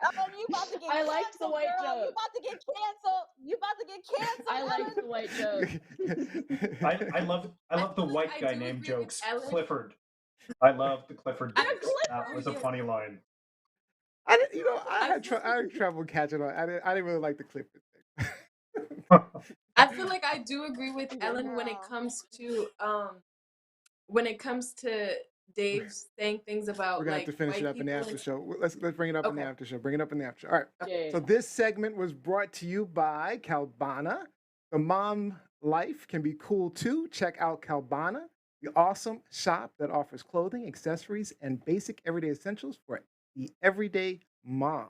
Ellen, you about to get I liked the canceled, white girl. You joke. about to get canceled. You about to get canceled. I liked the white joke. I love I the feel like white I guy do named agree with jokes. Ellen. Clifford. I love the Clifford I- jokes. That Clifford, was a yes. funny line. I didn't, I I had feel I had trouble catching on. I didn't really like the Clifford thing. I feel like I do agree with Good Ellen when it girl. comes to Dave saying things about We're gonna like have to finish it white up in the people after and- show. Let's bring it up in the Okay. after show. Bring it up in the after show. All right. Yeah. So this segment was brought to you by Kalbanna. The mom life can be cool too. Check out Kalbanna, the awesome shop that offers clothing, accessories, and basic everyday essentials for the everyday mom.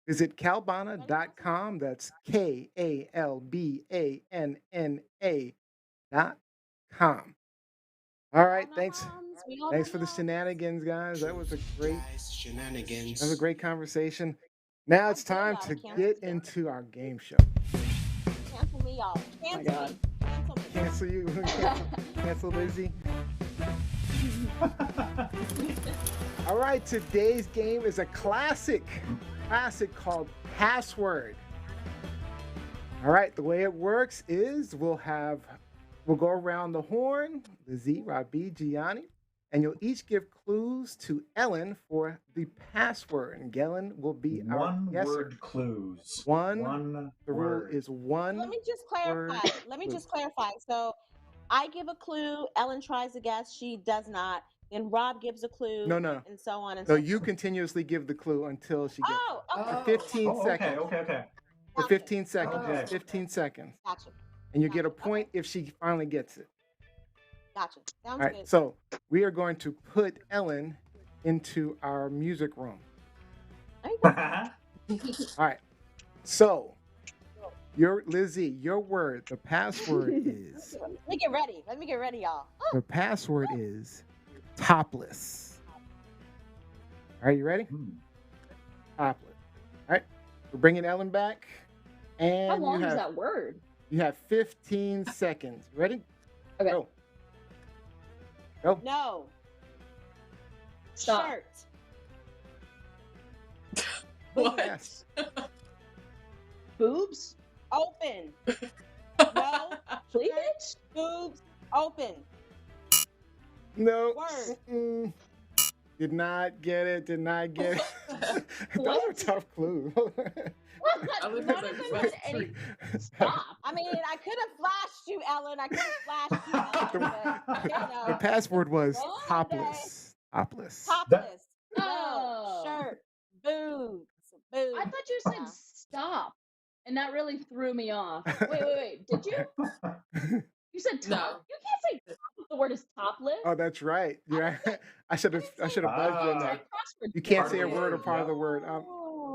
Visit Kalbanna.com. That's KALBANNA.com. All right, thanks. Thanks for the shenanigans, guys. That was a great Lies, shenanigans. that was a great conversation. Now it's I'm time good, to y'all. get into our game show. Cancel me, y'all. Cancel God. me. Cancel me. Cancel you. Cancel Lizzie. All right, today's game is a classic called Password. All right, the way it works is we'll go around the horn, Lizzie, Rabi, Gianni, and you'll each give clues to Ellen for the password. And Ellen will be our One guesser. word clues. The rule word. is one. Let me just clarify. word. So I give a clue. Ellen tries to guess. She does not. Then Rob gives a clue. No. And so on and So so you forth. continuously give the clue until she gets it. Oh, okay. For Oh. 15 Oh, seconds. okay. For Gotcha. 15 seconds. Okay. 15 seconds. Gotcha. And you get a Gotcha. point if she finally gets it. Gotcha. Sounds All right. good. So we are going to put Ellen into our music room. There you go. All right. So Lizzie, your word, the password is Let me get ready. Y'all. the password is topless. Are you ready? Topless. All right. We're bringing Ellen back. And How long you is have, that word? You have 15 seconds. Ready? Okay. Go. Go. No. Stop. Shirt. What? Yes. Boobs? Open. No. Cleavage? Boobs. Open. No. Word. Mm-mm. Did not get it. Did not get it. Those are What? tough clues. I was None of like, them what? had any. Stop. I mean, I could have flashed you, Ellen. I could have flashed you, Ellen, but you The know, password was Sunday. topless. Topless. Topless, no, Oh. shirt, boobs, boobs. I thought you said Yeah. stop. And that really threw me off. Wait. Did you? You said top. No. You can't say top if the word is topless. Oh, that's right. Yeah, I should have buzzed you on Ah. that. Crossword You can't Part say of a the word or word, part of yeah. the word.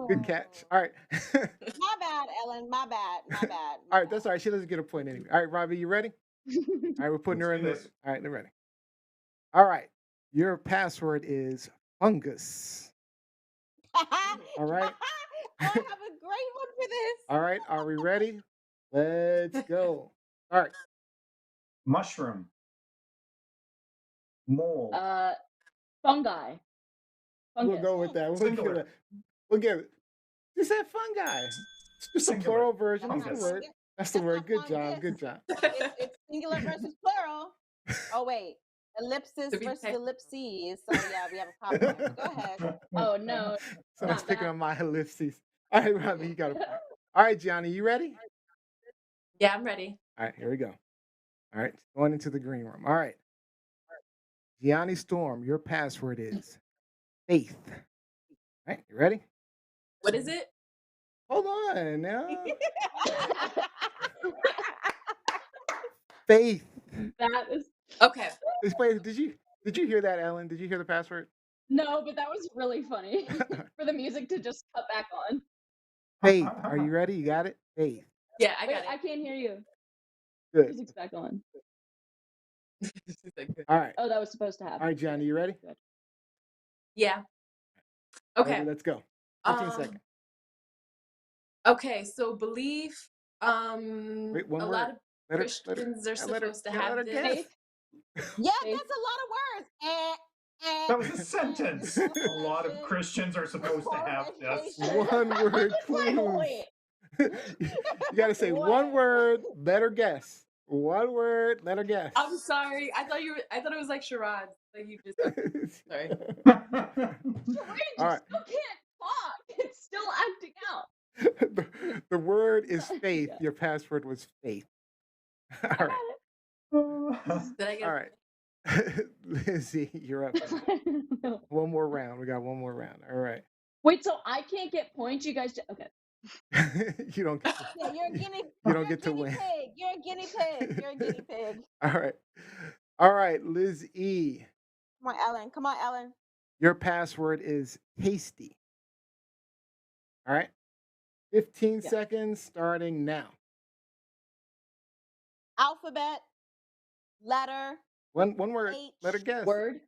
Good catch. All right. My bad, Ellen. My bad. My bad. All right, that's all right. She doesn't get a point anyway. All right, Robbie, you ready? All right, we're putting her Let's in do this. this. All right, they're ready. All right. Your password is fungus. All right. I have a great one for this. All right. Are we ready? Let's go. All right. Mushroom. Mold. Fungi. We'll Fungus. go with that. Singular. We'll give it. You said fungi. It's just a Singular. plural version. That's the Fungus. word. That's the That's word. not Good job. fungus. Good job. It's singular versus plural. Oh wait, ellipsis To be versus technical. ellipses. So yeah, we have a problem there. Go ahead. Oh no. Someone's Not picking that. on my ellipses. All right, Robbie, you got a point. All right, Gianni, you ready? Yeah, I'm ready. All right, here we go. All right, going into the green room. All right. Gianni Storm, your password is faith. All right, you ready? What is it? Hold on now. Faith. That is Okay. Wait, did you hear that, Ellen? Did you hear the password? no, but that was really funny for the music to just cut back on. Faith. Are you ready? You got it? Faith. Yeah, I Wait, got I it. can't hear you. Good. Music's back on. She's like, good. All right. Oh, that was supposed to happen. All right, Gianni, you ready? Good. Yeah. Ready? Okay. Let's go. 15 seconds. Okay, so belief. Wait, one A word. lot of Let her- Christians are let her- supposed to let her have guess. this. Faith. Yeah, Faith. that's a lot of words. That was a sentence. A lot of Christians are supposed to have this. One word Wait, clues. wait. You got to say one What? word, let her guess. One word, let her guess. I'm sorry. I thought it was like charades. Like you just sorry. All right. You can't talk. It's still acting out. The word is faith. Yeah. Your password was faith. All right. Did I get All right. Lizzie, you're up. No. One more round. We got one more round. All right. Wait, so I can't get points? You guys okay. You don't get Yeah, you're a guinea. you don't you're a get to guinea win. pig. You're a guinea pig. You're a guinea pig. All right. All right, Liz E. Come on, Ellen. Come on, Ellen. Your password is tasty. All right. 15 Yeah. seconds starting now. Alphabet, letter, One word. H. Let her guess. Word.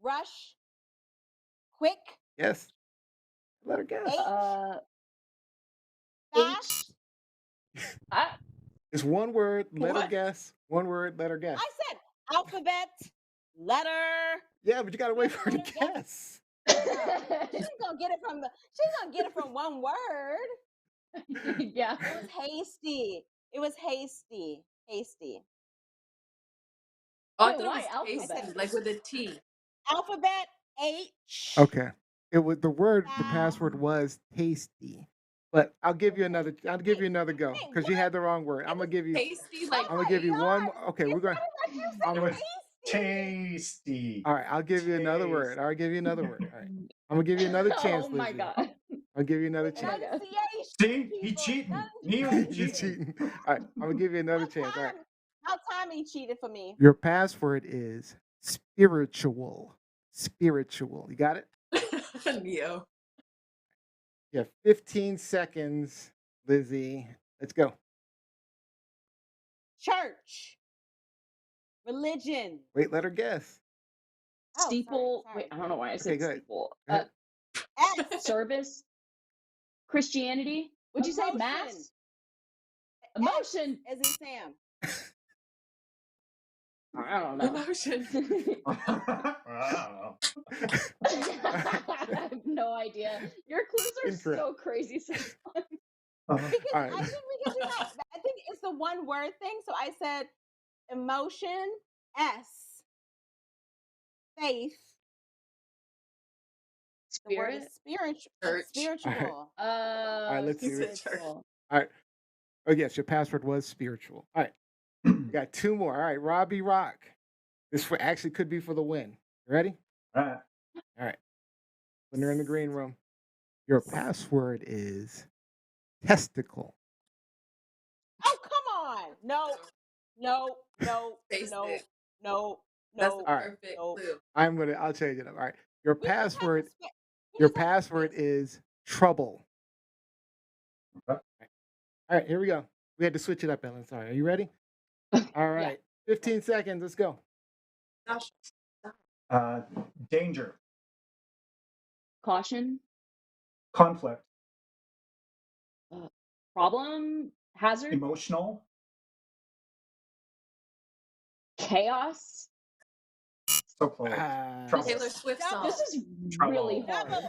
rush, quick, Yes. Let her guess. H, H. fast. It's one word. Let her What? guess. One word. Let her guess. I said alphabet, letter. Yeah, but you gotta wait for her to Let her guess. guess. She's gonna get it from one word. Yeah. It was hasty. It was hasty. Hasty. Oh, I Wait, thought why it was tasty, alphabet? like with a T. Alphabet, H. Okay. It was the word. The Fast. password was tasty. But I'll give you another. I'll give you another go Wait, because you had the wrong word. I'm gonna give you. Tasty, like I'm gonna give you one. Okay, we're going. I'm It gonna. was tasty. All right, I'll give you another word. I'll give you another word. All right, I'm gonna give you another chance, Oh my Lizzie. god. I'll give you another Oh my chance. god. See, he cheating. Neil, he He's cheating. All right, I'm gonna give you another chance. All right. How time he cheated for me. Your password is spiritual. Spiritual. You got it? Neo. You have 15 seconds, Lizzie. Let's go. Church. Religion. Wait, let her guess. Oh, sorry, Steeple. sorry. Wait, I don't know why I Okay, said go ahead. steeple. Go ahead. S. Service. Christianity. Would you say Emotion. mass? Emotion. As in Sam. I don't know. Emotion. Wow. I have no idea. Your clues are Incorrect. so crazy sometimes. Because All right. I think we can do that. I think it's the one word thing. So I said emotion, S. faith. The word is Spirit. spiritual. Church. Spiritual. All right, let's He see. said Spiritual. All right. Oh, yes, your password was spiritual. All right. We got two more. All right, Robbie Rock. This actually could be for the win. You ready? All right. All right. When they're in the green room, your password is testicle. Oh, come on. No, no, no, Face no, it. no, That's no. the All right. perfect no. clue. I'll change it up. All right. Your We just have to password, spa- we your just have to password space. is trouble. Okay. All right, here we go. We had to switch it up, Ellen. Sorry. Are you ready? All right. 15 seconds. Let's go. Danger, Caution. conflict, Problem. Hazard. emotional, Chaos. so close. Trouble. Taylor Swift Double. song. This is Trouble. really hard. Double.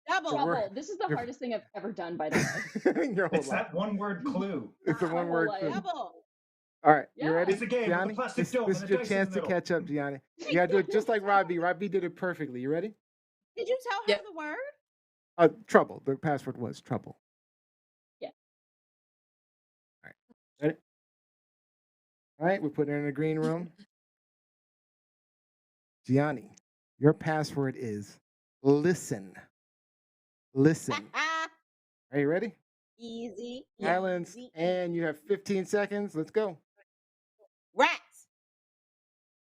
Double. The word- Trouble. This is the your- hardest thing I've ever done, by the way. Your whole It's life. that one word clue. It's a my one whole word life. clue. Double. All right, you Yeah. ready? It's a game with a Gianni? plastic This, dome this and is a your dice in chance the to middle. catch up, Gianni. You gotta do it just like Robbie. Robbie did it perfectly. You ready? Did you tell her Yep. the word? Trouble. The password was trouble. Yeah. All right. Ready? All right, we put her in the green room. Gianni, your password is listen. Listen. Are you ready? Easy. Silence. Easy. And you have 15 seconds. Let's go. Rats.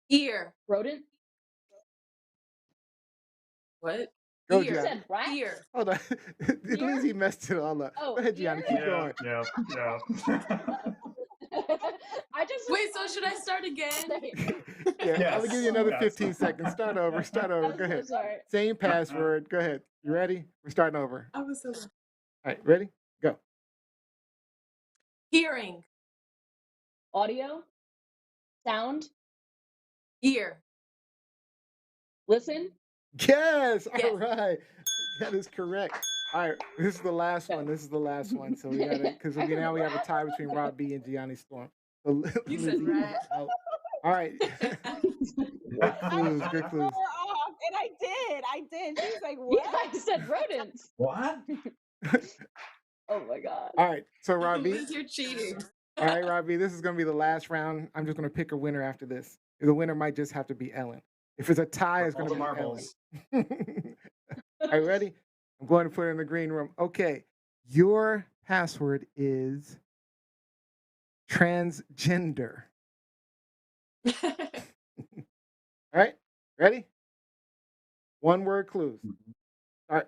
Ear. Rodent. What? Go, Ear. You Gianni. said rat. Ear. Hold on. At Ear? least he messed it all up. Oh, Go ahead, Gianni. ear? Keep Yeah, going. yeah. I just. Wait, so should I start again? Yeah, I'm Yes. gonna give you another Yes. 15 seconds. Start over. Start over. I'm Go so ahead. sorry. Same password. Go ahead. You ready? We're starting over. I was so All right, ready? Go. hearing. Audio. Sound. Ear. Listen. Yes. All Yes. right. That is correct. All right. This is the last one. This is the last one. So we got to, because now we have a tie between Rob B and Gianni Storm. So You said Lizzie is rat. out. All right. Good clues. Good Throw clues. her off, and I did. She was like, Yeah, "What?" I said rodents. What? Oh my god. All right. So Rob B. Liz, you're cheating. All right, Robbie, this is going to be the last round. I'm just going to pick a winner after this. The winner might just have to be Ellen. If it's a tie, it's All going to the be Ellen. marbles. Are you ready? I'm going to put it in the green room. Okay. Your password is transgender. All right. Ready? One word clues. All right.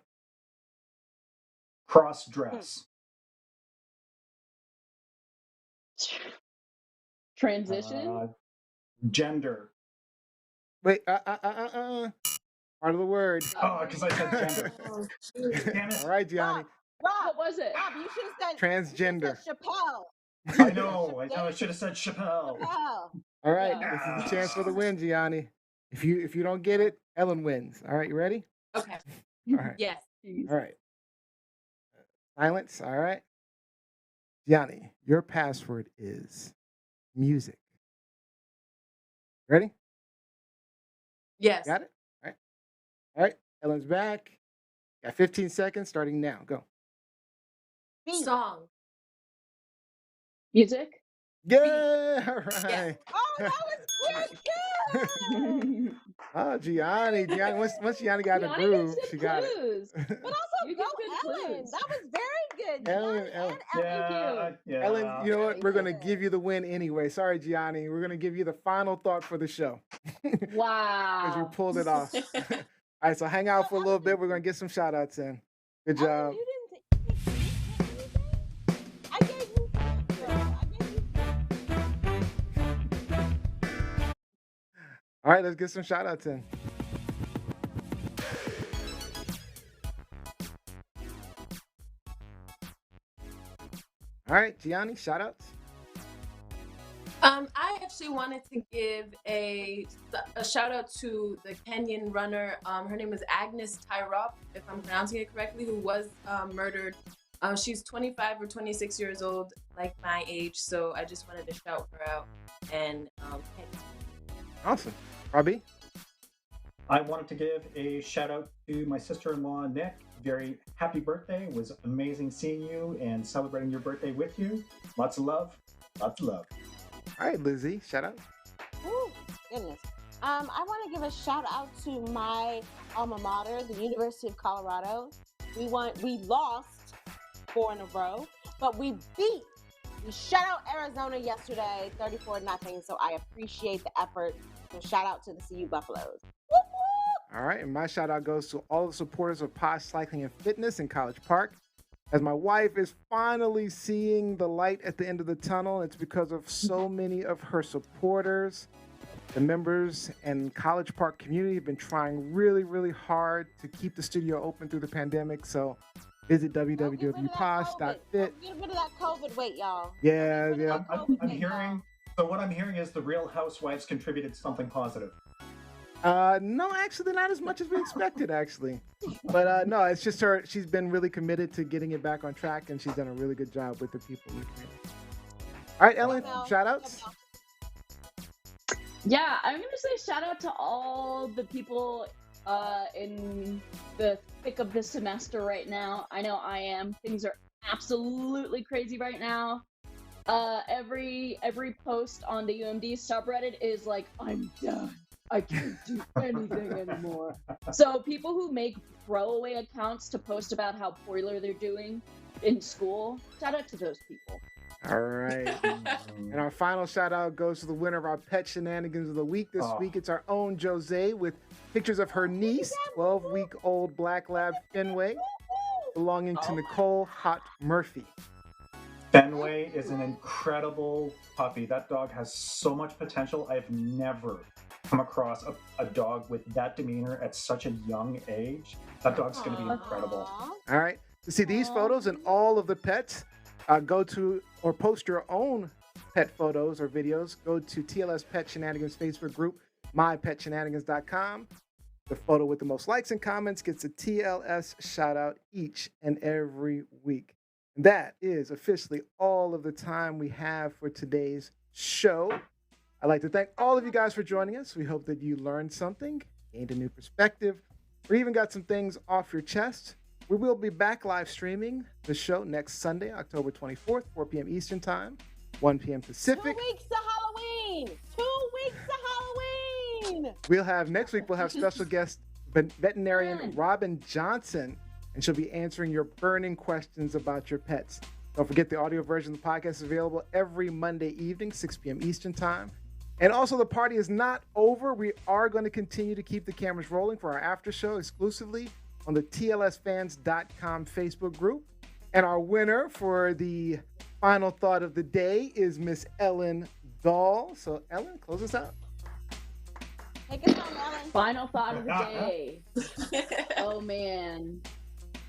Cross dress. Transition. Gender. Wait. Part of the word. Oh, because I said gender. Oh, shoot. Damn it. All right, Gianni. Rob, What was it? Rob, you should have said Transgender. Chappelle. I know. I should have said Chapelle. Chappelle. All right. Yeah. This is the chance for the win, Gianni. If you don't get it, Ellen wins. All right. You ready? Okay. All right. Yes. Jeez. All right. Silence. All right. Gianni, your password is music. Ready? Yes. Got it? All right. All right. Ellen's back. Got 15 seconds starting now. Go. Beat. Song. Music. Yeah. All right. Yes. Oh, that was quick. Good. Oh, Gianni. Once Gianni got in the Gianni groove, gives she good got it. clues. But also, You go give good Ellen. clues. That was very good. Ellen, Gianni Ellen. and Yeah. Yeah. Ellen, you know what? Very We're going to good. give you the win anyway. Sorry, Gianni. We're going to give you the final thought for the show. Because you Wow. pulled it off. All right, so hang out for a little bit. We're going to get some shout outs in. Good job. Ellen, you didn't anything? I gave you girl. I gave you All right, let's get some shout outs in. All right, Gianni, shout outs. I actually wanted to give a shout out to the Kenyan runner. Her name is Agnes Tyrop, if I'm pronouncing it correctly, who was murdered. She's 25 or 26 years old, like my age. So I just wanted to shout her out. And Awesome. Robbie? I wanted to give a shout out to my sister-in-law, Nick. Very happy birthday. It was amazing seeing you and celebrating your birthday with you. Lots of love. Lots of love. All right, Lizzie, shout out. Woo, goodness. I want to give a shout out to my alma mater, the University of Colorado. We lost 4 in a row, but we shut out Arizona yesterday, 34-0. So I appreciate the effort. So shout out to the CU Buffaloes. Woo, woo! All right, and my shout out goes to all the supporters of Posh Cycling and Fitness in College Park. As my wife is finally seeing the light at the end of the tunnel, it's because of so many of her supporters. The members and College Park community have been trying really, really hard to keep the studio open through the pandemic. So visit www.posh.fit. Get rid of that COVID weight, y'all. Yeah, yeah. I'm hearing. So what I'm hearing is the Real Housewives contributed something positive. No, actually, not as much as we expected, actually. But no, it's just her. She's been really committed to getting it back on track, and she's done a really good job with the people we committed. All right, Ellen, shout outs. Yeah, I'm gonna say shout out to all the people in the thick of the semester right now. I know I am. Things are absolutely crazy right now. Every post on the UMD subreddit is like, I'm done. I can't do anything anymore. So people who make throwaway accounts to post about how poorly they're doing in school, shout out to those people. All right. And our final shout out goes to the winner of our pet shenanigans of the week. This week, it's our own Jose with pictures of her niece, 12-week-old Black Lab Fenway, belonging to Nicole Hot Murphy. Fenway is an incredible puppy. That dog has so much potential. I've never come across a dog with that demeanor at such a young age. That dog's going to be incredible. All right. To see these photos and all of the pets, go to or post your own pet photos or videos. Go to TLS Pet Shenanigans Facebook group, mypetshenanigans.com. The photo with the most likes and comments gets a TLS shout out each and every week. And that is officially all of the time we have for today's show. I'd like to thank all of you guys for joining us. We hope that you learned something, gained a new perspective, or even got some things off your chest. We will be back live streaming the show next Sunday, October 24th, 4 p.m. Eastern Time, 1 p.m. Pacific. 2 weeks to Halloween. 2 weeks to Halloween. Next week, we'll have special guest veterinarian Robin Johnson, and she'll be answering your burning questions about your pets. Don't forget the audio version of the podcast is available every Monday evening, 6 p.m. Eastern Time. And also, the party is not over. We are going to continue to keep the cameras rolling for our after show exclusively on the TLSfans.com Facebook group. And our winner for the final thought of the day is Miss Ellen Dahl. So, Ellen, close us out. Take us home, Ellen. Final thought of the day. Oh, man.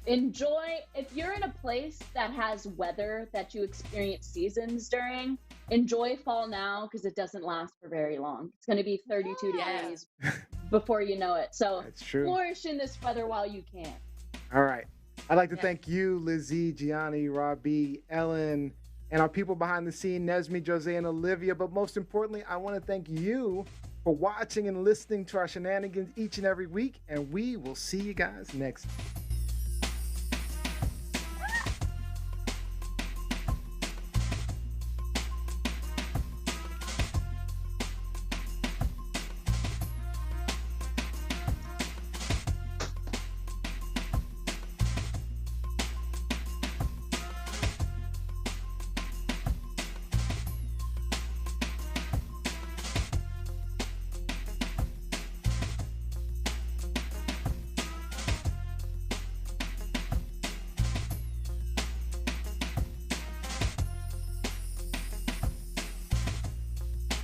Enjoy, if you're in a place that has weather that you experience seasons during, enjoy fall now because it doesn't last for very long. It's going to be 32 days before you know it. So That's true. Flourish in this weather while you can. All right. I'd like to thank you, Lizzie, Gianni, Robbie, Ellen, and our people behind the scene, Nesmi, Jose, and Olivia. But most importantly, I want to thank you for watching and listening to our shenanigans each and every week. And we will see you guys next time.